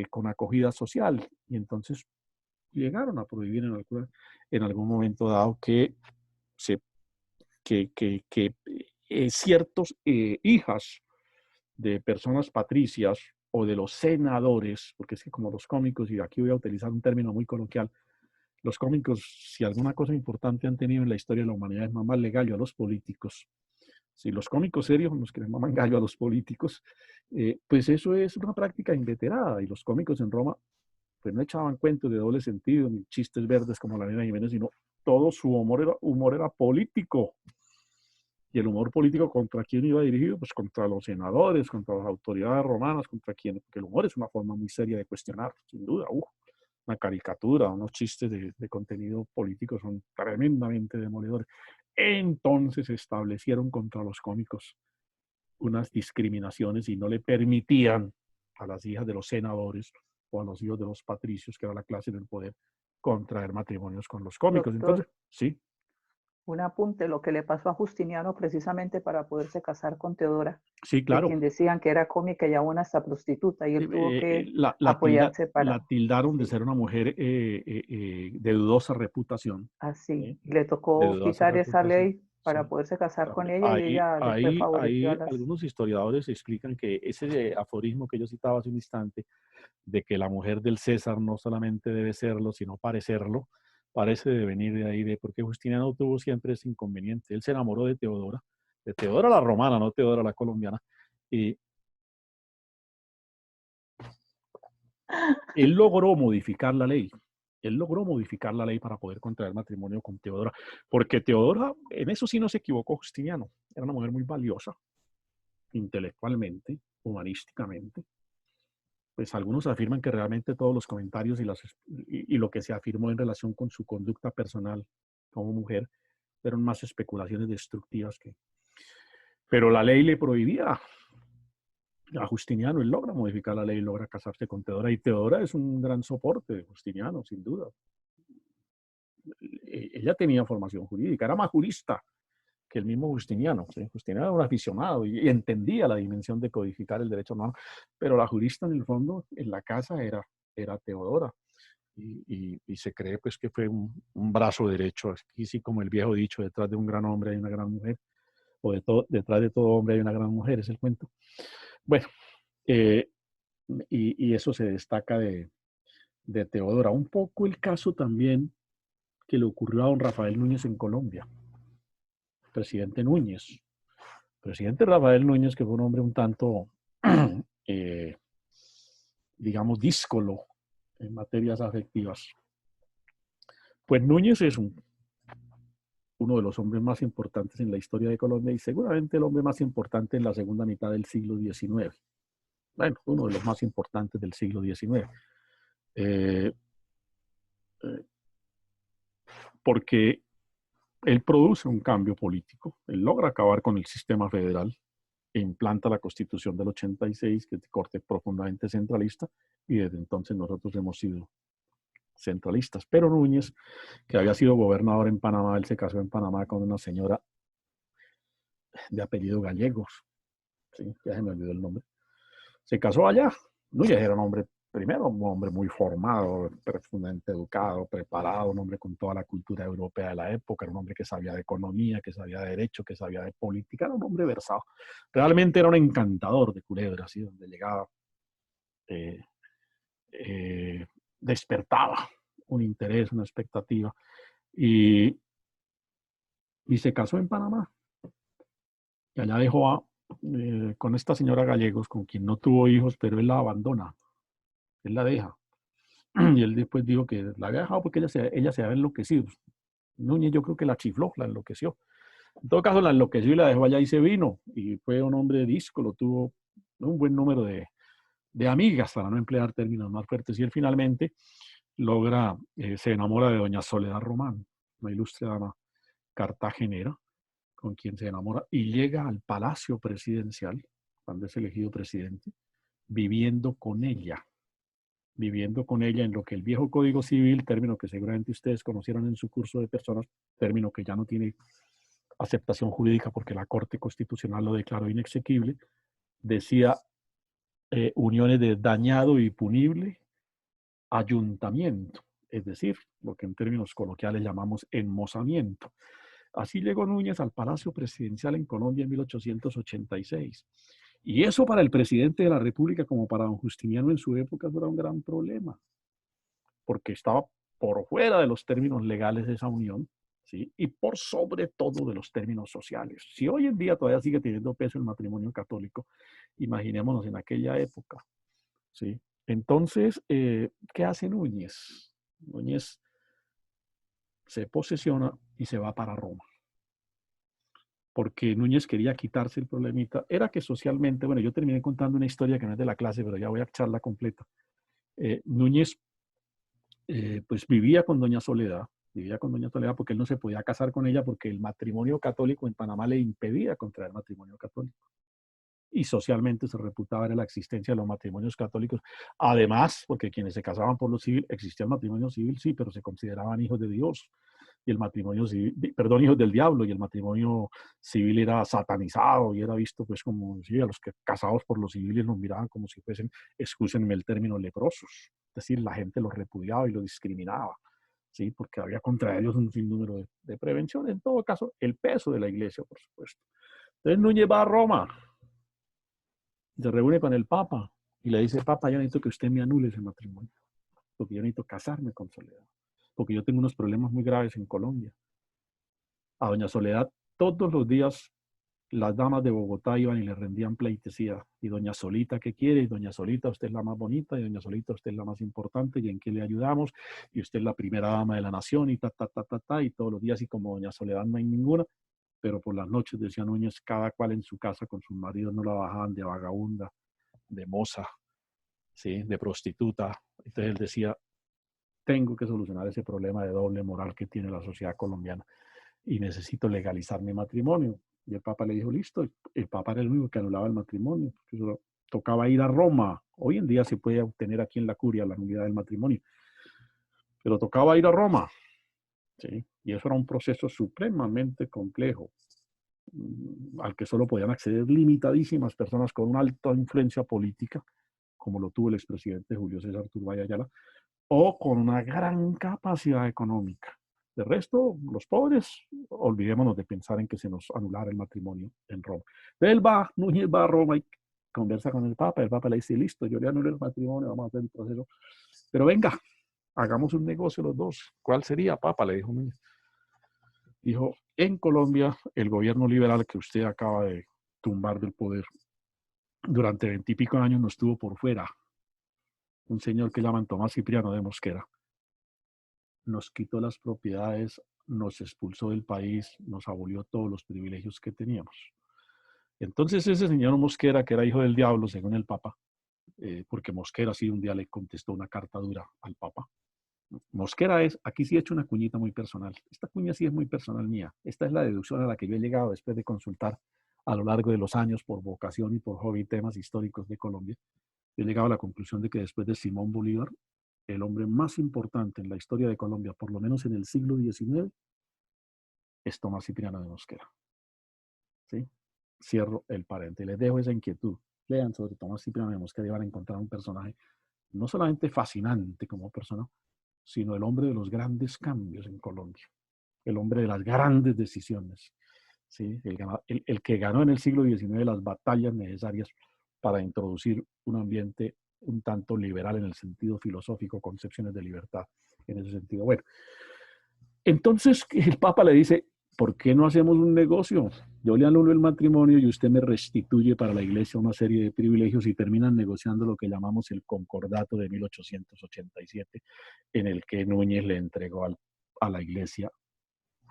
con acogida social. Y entonces llegaron a prohibir en algún momento dado que ciertos hijas de personas patricias o de los senadores, porque es que como los cómicos, y aquí voy a utilizar un término muy coloquial, los cómicos, si alguna cosa importante han tenido en la historia de la humanidad es mamarle gallo a los políticos. Si los cómicos serios son los que le maman gallo a los políticos, pues eso es una práctica inveterada. Y los cómicos en Roma, pues no echaban cuentos de doble sentido, ni chistes verdes como la Nena Jiménez, sino todo su humor era político. Y el humor político, ¿contra quién iba dirigido? Pues contra los senadores, contra las autoridades romanas, contra quién, porque el humor es una forma muy seria de cuestionar, sin duda. Una caricatura, unos chistes de contenido político son tremendamente demoledores. Entonces establecieron contra los cómicos unas discriminaciones y no le permitían a las hijas de los senadores o a los hijos de los patricios, que era la clase del poder, contraer matrimonios con los cómicos. Doctor, entonces, sí. Un apunte, lo que le pasó a Justiniano precisamente para poderse casar con Teodora, Sí, de claro. quien decían que era cómica y aún hasta prostituta, y él tuvo que apoyarse para... La tildaron de ser una mujer de dudosa reputación. Así, le tocó quitar esa ley para poderse casar con ella y ella después favoreció a las... Algunos historiadores explican que ese aforismo que yo citaba hace un instante, de que la mujer del César no solamente debe serlo, sino parecerlo, parece de venir de ahí, porque Justiniano tuvo siempre ese inconveniente. Él se enamoró de Teodora la romana, no Teodora la colombiana, y él logró modificar la ley. Él logró modificar la ley para poder contraer matrimonio con Teodora, porque Teodora, en eso sí no se equivocó Justiniano, era una mujer muy valiosa, intelectualmente, humanísticamente. Pues algunos afirman que realmente todos los comentarios y lo que se afirmó en relación con su conducta personal como mujer eran más especulaciones destructivas que... Pero la ley le prohibía a Justiniano, él logra modificar la ley, logra casarse con Teodora, y Teodora es un gran soporte de Justiniano, sin duda. Ella tenía formación jurídica, era más jurista que el mismo Justiniano. ¿Sí? Justiniano era un aficionado y entendía la dimensión de codificar el derecho romano, pero la jurista en el fondo, en la casa, era Teodora. Y se cree pues que fue un brazo derecho, aquí sí como el viejo dicho, detrás de un gran hombre hay una gran mujer, o detrás de todo hombre hay una gran mujer, es el cuento. Bueno, y eso se destaca de Teodora. Un poco el caso también que le ocurrió a don Rafael Núñez en Colombia. Presidente Núñez. Presidente Rafael Núñez, que fue un hombre un tanto, digamos, díscolo en materias afectivas. Pues Núñez es uno de los hombres más importantes en la historia de Colombia y seguramente el hombre más importante en la segunda mitad del siglo XIX. Bueno, uno de los más importantes del siglo XIX. Porque él produce un cambio político, él logra acabar con el sistema federal e implanta la Constitución del 86, que es de corte profundamente centralista, y desde entonces nosotros hemos sido centralistas. Pero Núñez, que había sido gobernador en Panamá, él se casó en Panamá con una señora de apellido Gallegos, ¿sí? Ya se me olvidó el nombre. Se casó allá. Núñez era un hombre primero, un hombre muy formado, profundamente educado, preparado, un hombre con toda la cultura europea de la época, era un hombre que sabía de economía, que sabía de derecho, que sabía de política, era un hombre versado. Realmente era un encantador de Culebra, así donde llegaba, eh, despertaba un interés, una expectativa, y, y se casó en Panamá. Y allá dejó con esta señora Gallegos, con quien no tuvo hijos, pero él la abandona, él la deja. Y él después dijo que la había dejado porque ella se había enloquecido. Núñez yo creo que la chifló, la enloqueció. En todo caso, la enloqueció y la dejó allá y se vino. Y fue un hombre díscolo, tuvo un buen número de amigas, para no emplear términos más fuertes. Y él finalmente logra, se enamora de doña Soledad Román, una ilustre dama cartagenera, con quien se enamora y llega al palacio presidencial, cuando es elegido presidente, viviendo con ella en lo que el viejo Código Civil, término que seguramente ustedes conocieron en su curso de personas, término que ya no tiene aceptación jurídica porque la Corte Constitucional lo declaró inexequible, decía uniones de dañado y punible ayuntamiento, es decir, lo que en términos coloquiales llamamos enmozamiento. Así llegó Núñez al Palacio Presidencial en Colombia en 1886. Y eso para el presidente de la República, como para don Justiniano en su época, era un gran problema, porque estaba por fuera de los términos legales de esa unión, ¿sí? Y por sobre todo de los términos sociales. Si hoy en día todavía sigue teniendo peso el matrimonio católico, imaginémonos en aquella época, ¿sí? Entonces, ¿qué hace Núñez? Núñez se posesiona y se va para Roma, porque Núñez quería quitarse el problemita. Era que socialmente, bueno, yo terminé contando una historia que no es de la clase, pero ya voy a echarla completa. Núñez, pues vivía con doña Soledad porque él no se podía casar con ella porque el matrimonio católico en Panamá le impedía contraer matrimonio católico. Y socialmente se reputaba era la existencia de los matrimonios católicos. Además, porque quienes se casaban por lo civil, existía el matrimonio civil, sí, pero se consideraban hijos de Dios. Y el matrimonio civil, perdón, hijos del diablo, y el matrimonio civil era satanizado y era visto pues como, sí, a los que casados por los civiles los miraban como si fuesen, excúsenme el término, leprosos. Es decir, la gente los repudiaba y los discriminaba, ¿sí? Porque había contra ellos un sinnúmero de prevención. En todo caso, el peso de la iglesia, por supuesto. Entonces Núñez va a Roma, se reúne con el Papa y le dice: Papa, yo necesito que usted me anule ese matrimonio, porque yo necesito casarme con Soledad, porque yo tengo unos problemas muy graves en Colombia. A doña Soledad todos los días las damas de Bogotá iban y le rendían pleitesía. Y doña Solita, ¿qué quiere? Y doña Solita, usted es la más bonita, y doña Solita, usted es la más importante, y en qué le ayudamos, y usted es la primera dama de la nación, y y todos los días, y como doña Soledad no hay ninguna, pero por las noches, decía Núñez, cada cual en su casa con sus maridos no la bajaban de vagabunda, de moza, ¿sí? De prostituta. Entonces él decía: tengo que solucionar ese problema de doble moral que tiene la sociedad colombiana y necesito legalizar mi matrimonio. Y el Papa le dijo: listo. El Papa era el único que anulaba el matrimonio. Eso tocaba ir a Roma. Hoy en día se puede obtener aquí en la curia la nulidad del matrimonio, pero tocaba ir a Roma, ¿sí? Y eso era un proceso supremamente complejo, al que solo podían acceder limitadísimas personas con una alta influencia política, como lo tuvo el expresidente Julio César Turbay Ayala, o con una gran capacidad económica. De resto, los pobres, olvidémonos de pensar en que se nos anulara el matrimonio en Roma. Entonces Núñez va a Roma y conversa con el Papa le dice: listo, yo le anulé el matrimonio, vamos a hacer el proceso, pero venga, hagamos un negocio los dos. ¿Cuál sería, Papa?, le dijo Núñez. Dijo: en Colombia, el gobierno liberal que usted acaba de tumbar del poder, durante 20 y pico años nos estuvo por fuera. Un señor que llaman Tomás Cipriano de Mosquera nos quitó las propiedades, nos expulsó del país, nos abolió todos los privilegios que teníamos. Entonces ese señor Mosquera, que era hijo del diablo, según el Papa, porque Mosquera sí un día le contestó una carta dura al Papa. Mosquera es, aquí sí he hecho una cuñita muy personal. Esta cuña sí es muy personal mía. Esta es la deducción a la que yo he llegado después de consultar a lo largo de los años por vocación y por hobby temas históricos de Colombia. He llegado a la conclusión de que después de Simón Bolívar, el hombre más importante en la historia de Colombia, por lo menos en el siglo XIX, es Tomás Cipriano de Mosquera. ¿Sí? Cierro el paréntesis. Les dejo esa inquietud. Lean sobre Tomás Cipriano de Mosquera y van a encontrar un personaje no solamente fascinante como persona, sino el hombre de los grandes cambios en Colombia, el hombre de las grandes decisiones, ¿sí? El que ganó en el siglo XIX las batallas necesarias para introducir un ambiente un tanto liberal en el sentido filosófico, concepciones de libertad en ese sentido. Bueno, entonces el Papa le dice, ¿por qué no hacemos un negocio? Yo le anulo el matrimonio y usted me restituye para la iglesia una serie de privilegios, y terminan negociando lo que llamamos el Concordato de 1887, en el que Núñez le entregó a la iglesia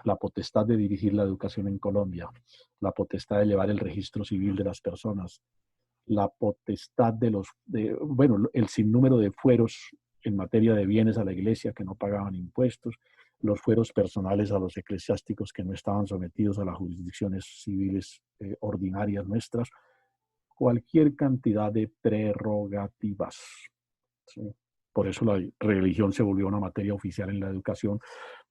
la potestad de dirigir la educación en Colombia, la potestad de llevar el registro civil de las personas, la potestad bueno, el sinnúmero de fueros en materia de bienes a la iglesia que no pagaban impuestos, los fueros personales a los eclesiásticos que no estaban sometidos a las jurisdicciones civiles ordinarias nuestras, cualquier cantidad de prerrogativas, ¿sí? Por eso la religión se volvió una materia oficial en la educación,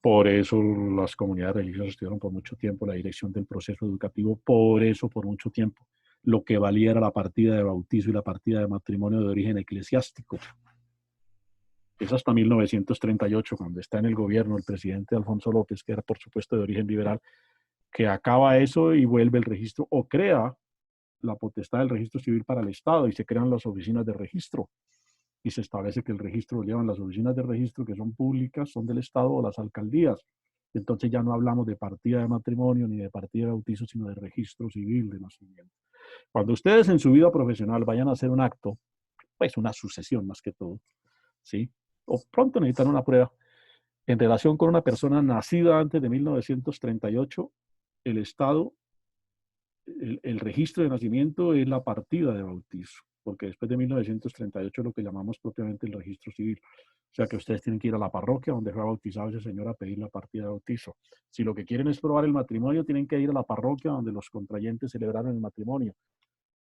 por eso las comunidades religiosas estuvieron por mucho tiempo la dirección del proceso educativo, por eso por mucho tiempo lo que valía era la partida de bautizo y la partida de matrimonio de origen eclesiástico. Es hasta 1938, cuando está en el gobierno el presidente Alfonso López, que era por supuesto de origen liberal, que acaba eso y vuelve el registro, o crea la potestad del registro civil para el Estado, y se crean las oficinas de registro. Y se establece que el registro lo llevan las oficinas de registro, que son públicas, son del Estado, o las alcaldías. Entonces ya no hablamos de partida de matrimonio ni de partida de bautizo, sino de registro civil de nacimiento. Cuando ustedes en su vida profesional vayan a hacer un acto, pues una sucesión más que todo, ¿sí? O pronto necesitan una prueba en relación con una persona nacida antes de 1938, el Estado, el registro de nacimiento es la partida de bautizo, porque después de 1938 es lo que llamamos propiamente el registro civil. O sea que ustedes tienen que ir a la parroquia donde fue bautizado ese señor a pedir la partida de bautizo. Si lo que quieren es probar el matrimonio, tienen que ir a la parroquia donde los contrayentes celebraron el matrimonio.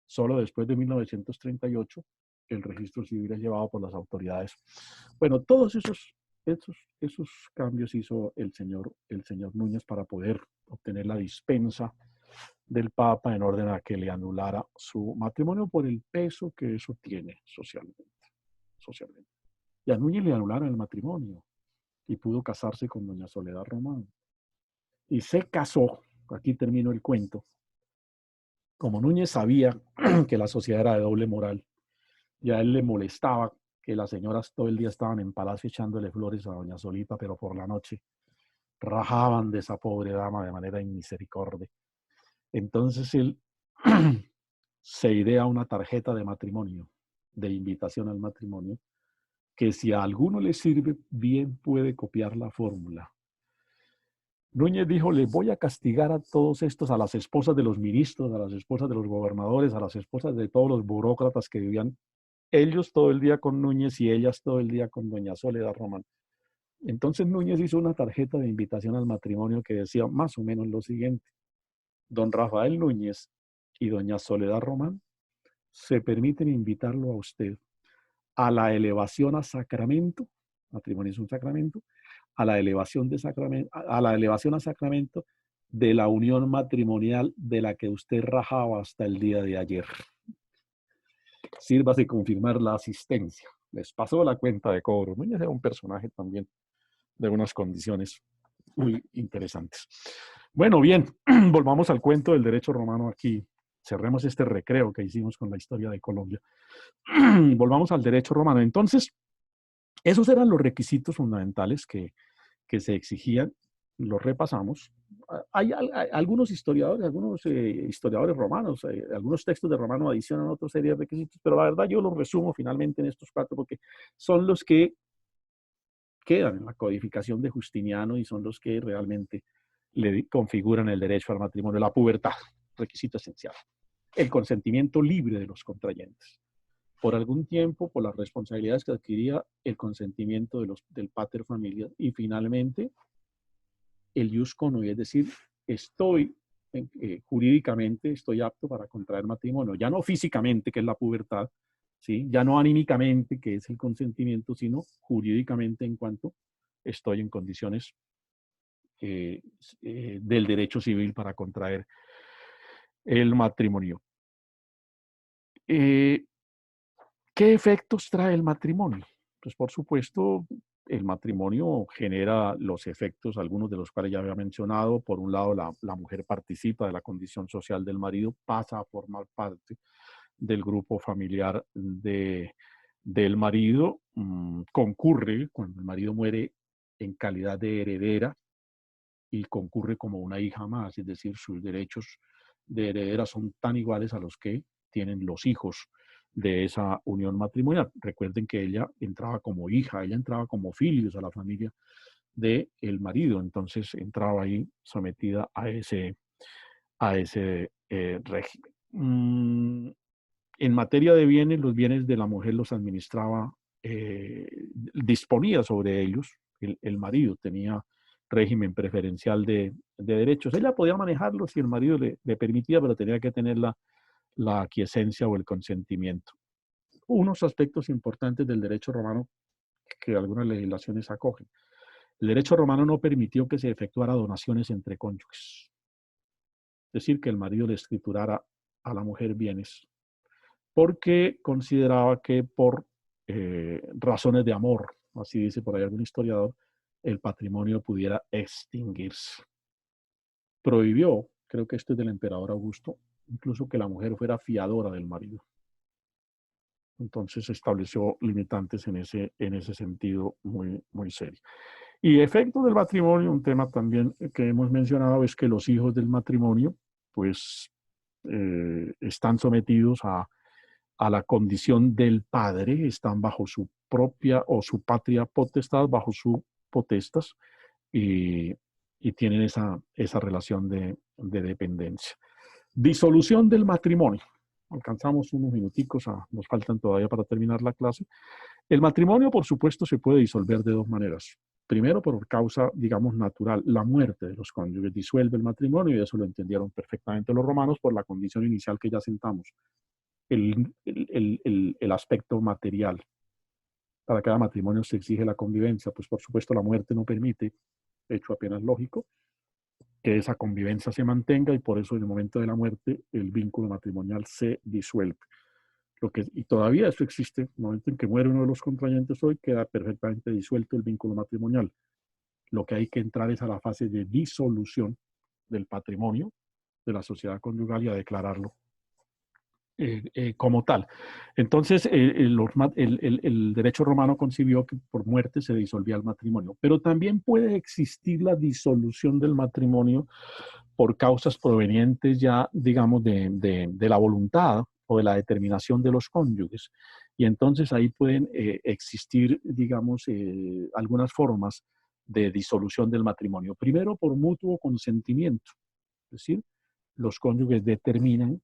Solo después de 1938 el registro civil es llevado por las autoridades. Bueno, todos esos cambios hizo el señor Núñez para poder obtener la dispensa del Papa en orden a que le anulara su matrimonio por el peso que eso tiene socialmente. Y a Núñez le anularon el matrimonio y pudo casarse con doña Soledad Román. Y se casó, aquí termino el cuento, como Núñez sabía que la sociedad era de doble moral, y a él le molestaba que las señoras todo el día estaban en palacio echándole flores a doña Solita, pero por la noche rajaban de esa pobre dama de manera inmisericordia. Entonces él se idea una tarjeta de matrimonio, de invitación al matrimonio, que si a alguno le sirve, bien puede copiar la fórmula. Núñez dijo, le voy a castigar a todos estos, a las esposas de los ministros, a las esposas de los gobernadores, a las esposas de todos los burócratas que vivían, ellos todo el día con Núñez y ellas todo el día con doña Soledad Román. Entonces Núñez hizo una tarjeta de invitación al matrimonio que decía más o menos lo siguiente: don Rafael Núñez y doña Soledad Román se permiten invitarlo a usted a la elevación a sacramento, matrimonio es un sacramento, a la elevación a sacramento de la unión matrimonial de la que usted rajaba hasta el día de ayer. Sírvase confirmar la asistencia. Les pasó la cuenta de cobro. Núñez era un personaje también de unas condiciones muy interesantes. Bueno, bien, volvamos al cuento del derecho romano aquí. Cerremos este recreo que hicimos con la historia de Colombia. Volvamos al derecho romano. Entonces, esos eran los requisitos fundamentales que se exigían. Los repasamos. Hay algunos historiadores romanos, algunos textos de Romano adicionan otra serie de requisitos, pero la verdad yo los resumo finalmente en estos 4 porque son los que quedan en la codificación de Justiniano y son los que realmente le configuran el derecho al matrimonio. La pubertad, requisito esencial. El consentimiento libre de los contrayentes. Por algún tiempo, por las responsabilidades que adquiría, el consentimiento del pater familias. Y finalmente, el ius connubii, es decir, jurídicamente estoy apto para contraer matrimonio. Ya no físicamente, que es la pubertad, ¿sí? Ya no anímicamente, que es el consentimiento, sino jurídicamente en cuanto estoy en condiciones del derecho civil para contraer el matrimonio. ¿Qué efectos trae el matrimonio? Pues por supuesto, el matrimonio genera los efectos, algunos de los cuales ya había mencionado. Por un lado, la mujer participa de la condición social del marido, pasa a formar parte del grupo familiar del marido, concurre cuando el marido muere en calidad de heredera y concurre como una hija más, es decir, sus derechos de heredera son tan iguales a los que tienen los hijos de esa unión matrimonial. Recuerden que ella entraba como hija, ella entraba como filios a la familia del marido, entonces entraba ahí sometida a ese régimen. En materia de bienes, los bienes de la mujer los administraba, disponía sobre ellos, el marido tenía régimen preferencial de derechos. Ella podía manejarlos si el marido le permitía, pero tenía que tener la aquiescencia o el consentimiento. Unos aspectos importantes del derecho romano que algunas legislaciones acogen. El derecho romano no permitió que se efectuara donaciones entre cónyuges. Es decir, que el marido le escriturara a la mujer bienes, porque consideraba que por razones de amor, así dice por ahí algún historiador, el patrimonio pudiera extinguirse. Prohibió, creo que esto es del emperador Augusto, incluso que la mujer fuera fiadora del marido. Entonces estableció limitantes en ese sentido muy, muy serio. Y efecto del matrimonio, un tema también que hemos mencionado es que los hijos del matrimonio pues están sometidos a la condición del padre, están bajo su propia o su patria potestad, bajo su potestas, y tienen esa relación de dependencia. Disolución del matrimonio. Alcanzamos unos minuticos, nos faltan todavía para terminar la clase. El matrimonio, por supuesto, se puede disolver de dos maneras. Primero, por causa, digamos, natural, la muerte de los cónyuges disuelve el matrimonio, y eso lo entendieron perfectamente los romanos por la condición inicial que ya sentamos. El aspecto material. Para cada matrimonio se exige la convivencia, pues por supuesto la muerte no permite, hecho apenas lógico, que esa convivencia se mantenga, y por eso en el momento de la muerte el vínculo matrimonial se disuelve. Y todavía eso existe, en el momento en que muere uno de los contrayentes hoy, queda perfectamente disuelto el vínculo matrimonial. Lo que hay que entrar es a la fase de disolución del patrimonio, de la sociedad conyugal, y a declararlo como tal. Entonces, el derecho romano concibió que por muerte se disolvía el matrimonio, pero también puede existir la disolución del matrimonio por causas provenientes ya, digamos, de la voluntad o de la determinación de los cónyuges. Y entonces ahí pueden existir, digamos, algunas formas de disolución del matrimonio. Primero, por mutuo consentimiento, es decir, los cónyuges determinan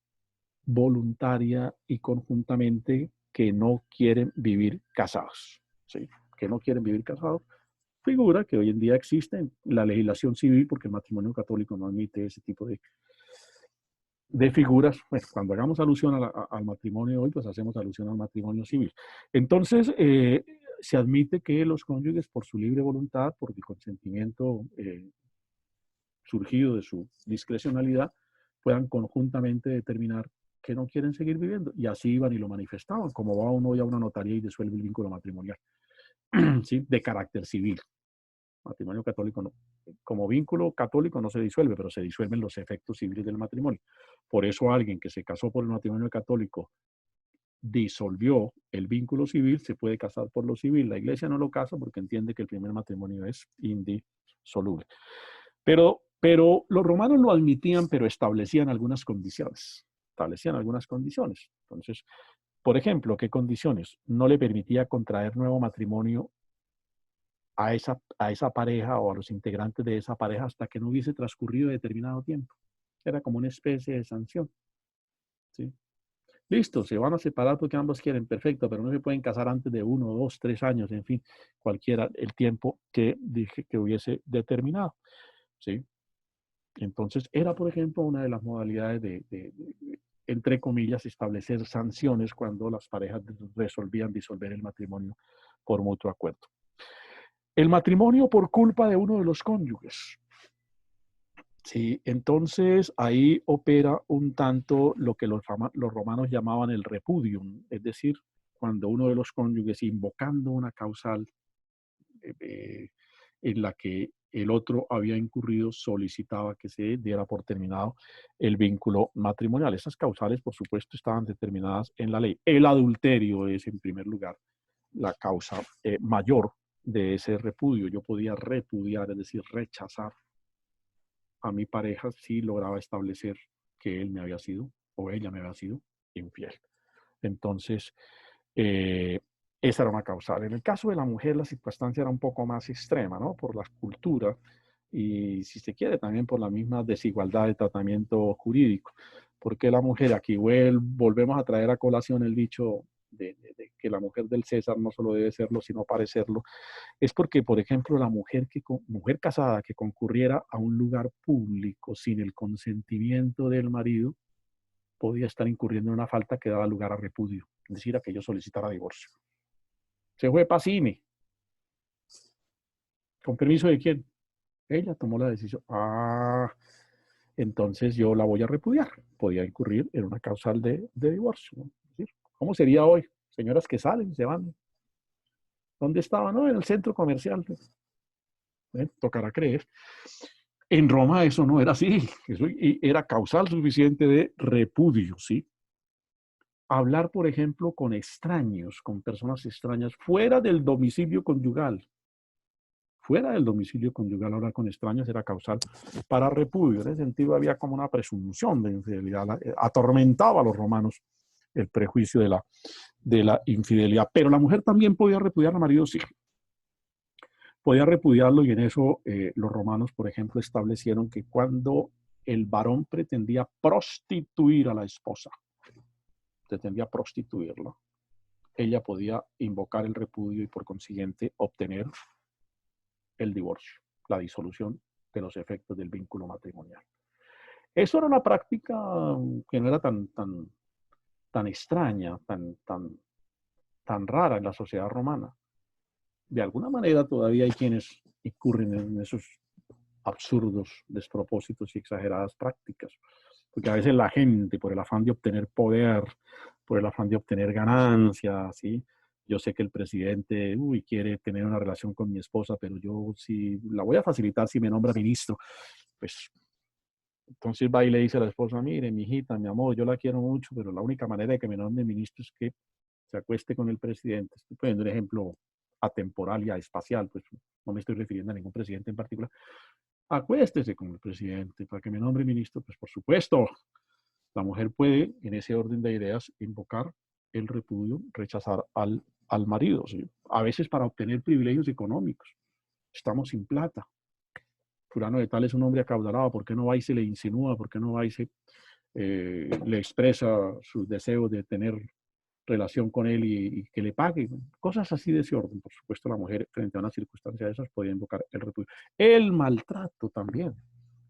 voluntaria y conjuntamente que no quieren vivir casados, ¿sí? Que no quieren vivir casados. Figura que hoy en día existe en la legislación civil, porque el matrimonio católico no admite ese tipo de figuras. Bueno, cuando hagamos alusión al matrimonio hoy, pues hacemos alusión al matrimonio civil. Entonces, se admite que los cónyuges, por su libre voluntad, por el consentimiento surgido de su discrecionalidad, puedan conjuntamente determinar que no quieren seguir viviendo, y así iban y lo manifestaban, como va uno ya a una notaría y disuelve el vínculo matrimonial, ¿sí? De carácter civil. Matrimonio católico no. Como vínculo católico no se disuelve, pero se disuelven los efectos civiles del matrimonio. Por eso alguien que se casó por el matrimonio católico disolvió el vínculo civil, se puede casar por lo civil. La iglesia no lo casa porque entiende que el primer matrimonio es indisoluble. Pero los romanos lo admitían, pero establecían algunas condiciones. Entonces, por ejemplo, ¿qué condiciones? No le permitía contraer nuevo matrimonio a esa pareja o a los integrantes de esa pareja hasta que no hubiese transcurrido determinado tiempo. Era como una especie de sanción, ¿sí? Listo, se van a separar porque ambos quieren, perfecto, pero no se pueden casar antes de 1, 2, 3 años, en fin, cualquiera el tiempo que dije que hubiese determinado, ¿sí? Entonces, era, por ejemplo, una de las modalidades de entre comillas, establecer sanciones cuando las parejas resolvían disolver el matrimonio por mutuo acuerdo. El matrimonio por culpa de uno de los cónyuges. Sí, entonces ahí opera un tanto lo que los romanos llamaban el repudium, es decir, cuando uno de los cónyuges, invocando una causal en la que el otro había incurrido, solicitaba que se diera por terminado el vínculo matrimonial. Esas causales, por supuesto, estaban determinadas en la ley. El adulterio es, en primer lugar, la causa mayor de ese repudio. Yo podía repudiar, es decir, rechazar a mi pareja si lograba establecer que él me había sido o ella me había sido infiel. Entonces, esa era una causal. En el caso de la mujer, la circunstancia era un poco más extrema, ¿no? Por la cultura y, si se quiere, también por la misma desigualdad de tratamiento jurídico. Porque la mujer, aquí volvemos a traer a colación el dicho de que la mujer del César no solo debe serlo, sino parecerlo, es porque, por ejemplo, la mujer casada que concurriera a un lugar público sin el consentimiento del marido, podía estar incurriendo en una falta que daba lugar a repudio, es decir, a que yo solicitara divorcio. Se fue para cine. ¿Con permiso de quién? Ella tomó la decisión. Entonces yo la voy a repudiar. Podía incurrir en una causal de divorcio, ¿no? Es decir, ¿cómo sería hoy? Señoras que salen, se van. ¿Dónde estaban? No, en el centro comercial. Tocará creer. En Roma eso no era así. Eso era causal suficiente de repudio, ¿sí? Hablar, por ejemplo, con extraños, con personas extrañas, fuera del domicilio conyugal. Fuera del domicilio conyugal, hablar con extraños era causal para repudio. En ese sentido había como una presunción de infidelidad. Atormentaba a los romanos el prejuicio de la infidelidad. Pero la mujer también podía repudiar al marido, sí. Podía repudiarlo, y en eso los romanos, por ejemplo, establecieron que cuando el varón pretendía prostituir a la esposa, pretendía prostituirla, ella podía invocar el repudio y por consiguiente obtener el divorcio, la disolución de los efectos del vínculo matrimonial. Eso era una práctica que no era tan extraña, tan rara en la sociedad romana. De alguna manera todavía hay quienes incurren en esos absurdos despropósitos y exageradas prácticas. Porque a veces la gente, por el afán de obtener poder, por el afán de obtener ganancias, ¿sí? Yo sé que el presidente quiere tener una relación con mi esposa, pero yo sí la voy a facilitar si me nombra ministro. Pues entonces va y le dice a la esposa: mire, mi hijita, mi amor, yo la quiero mucho, pero la única manera de que me nombre ministro es que se acueste con el presidente. Estoy poniendo un ejemplo atemporal y espacial, pues no me estoy refiriendo a ningún presidente en particular. Acuéstese con el presidente para que me nombre ministro. Pues por supuesto, la mujer puede, en ese orden de ideas, invocar el repudio, rechazar al marido, ¿sí? A veces para obtener privilegios económicos. Estamos sin plata. Fulano de tal es un hombre acaudalado, ¿por qué no va y se le insinúa? ¿Por qué no va y le expresa sus deseos de tener relación con él y que le pague? Cosas así de ese orden. Por supuesto, la mujer, frente a una circunstancia de esas, podía invocar el repudio. El maltrato también.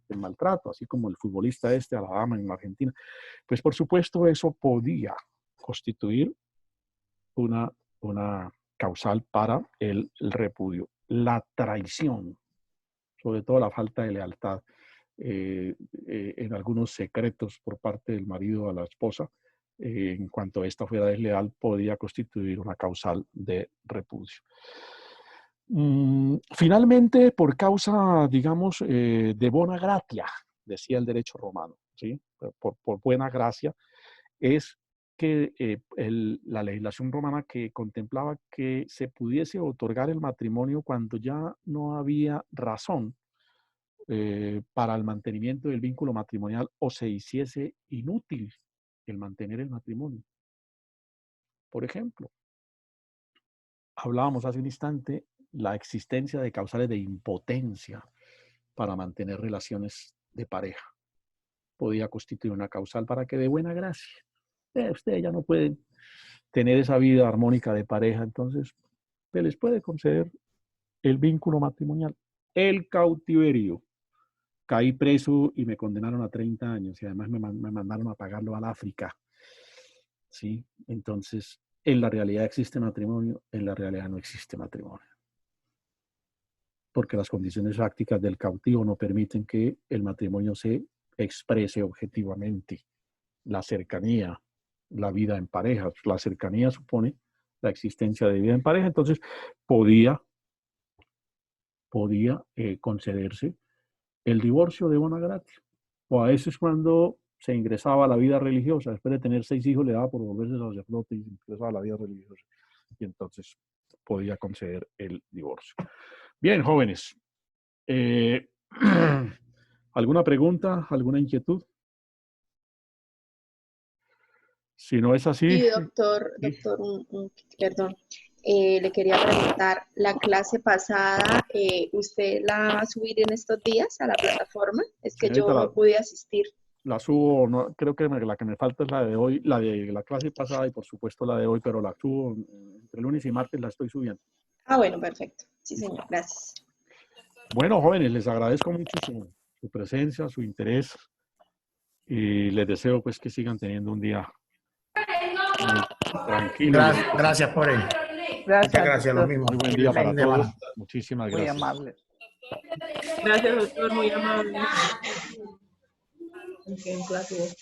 El maltrato, así como el futbolista a la dama en Argentina. Pues por supuesto eso podía constituir una causal para el repudio. La traición, sobre todo la falta de lealtad en algunos secretos por parte del marido a la esposa, en cuanto esta fuera desleal, podía constituir una causal de repudio. Finalmente, por causa, digamos, de bona gratia, decía el derecho romano, ¿sí? Por buena gracia, es que la legislación romana que contemplaba que se pudiese otorgar el matrimonio cuando ya no había razón para el mantenimiento del vínculo matrimonial o se hiciese inútil el mantener el matrimonio. Por ejemplo, hablábamos hace un instante la existencia de causales de impotencia para mantener relaciones de pareja. Podía constituir una causal para que de buena gracia usted ya no puede tener esa vida armónica de pareja, entonces se les puede conceder el vínculo matrimonial. El cautiverio. Caí preso y me condenaron a 30 años y además me mandaron a pagarlo al África. ¿Sí? Entonces, en la realidad existe matrimonio, en la realidad no existe matrimonio. Porque las condiciones fácticas del cautivo no permiten que el matrimonio se exprese objetivamente. La cercanía, la vida en pareja. La cercanía supone la existencia de vida en pareja, entonces podía concederse el divorcio de bona gratia. O a veces cuando se ingresaba a la vida religiosa, después de tener 6 hijos, le daba por volverse sacerdote y ingresaba a la vida religiosa. Y entonces podía conceder el divorcio. Bien, jóvenes. ¿Alguna pregunta? ¿Alguna inquietud? Si no es así... Sí, doctor, perdón. Le quería preguntar, la clase pasada, ¿usted la va a subir en estos días a la plataforma? Es que yo no pude asistir. La subo, no, creo que la que me falta es la de hoy, la de la clase pasada y por supuesto la de hoy, pero la subo entre lunes y martes, la estoy subiendo. Ah, bueno, perfecto. Sí, señor, gracias. Bueno, jóvenes, les agradezco mucho su presencia, su interés y les deseo pues que sigan teniendo un día tranquilo. Gracias por él. Gracias, Muchas gracias, lo doctor. mismo. Muy buen día para todos. Muchísimas Muy gracias. amable. Gracias, doctor, muy amable. Qué clase.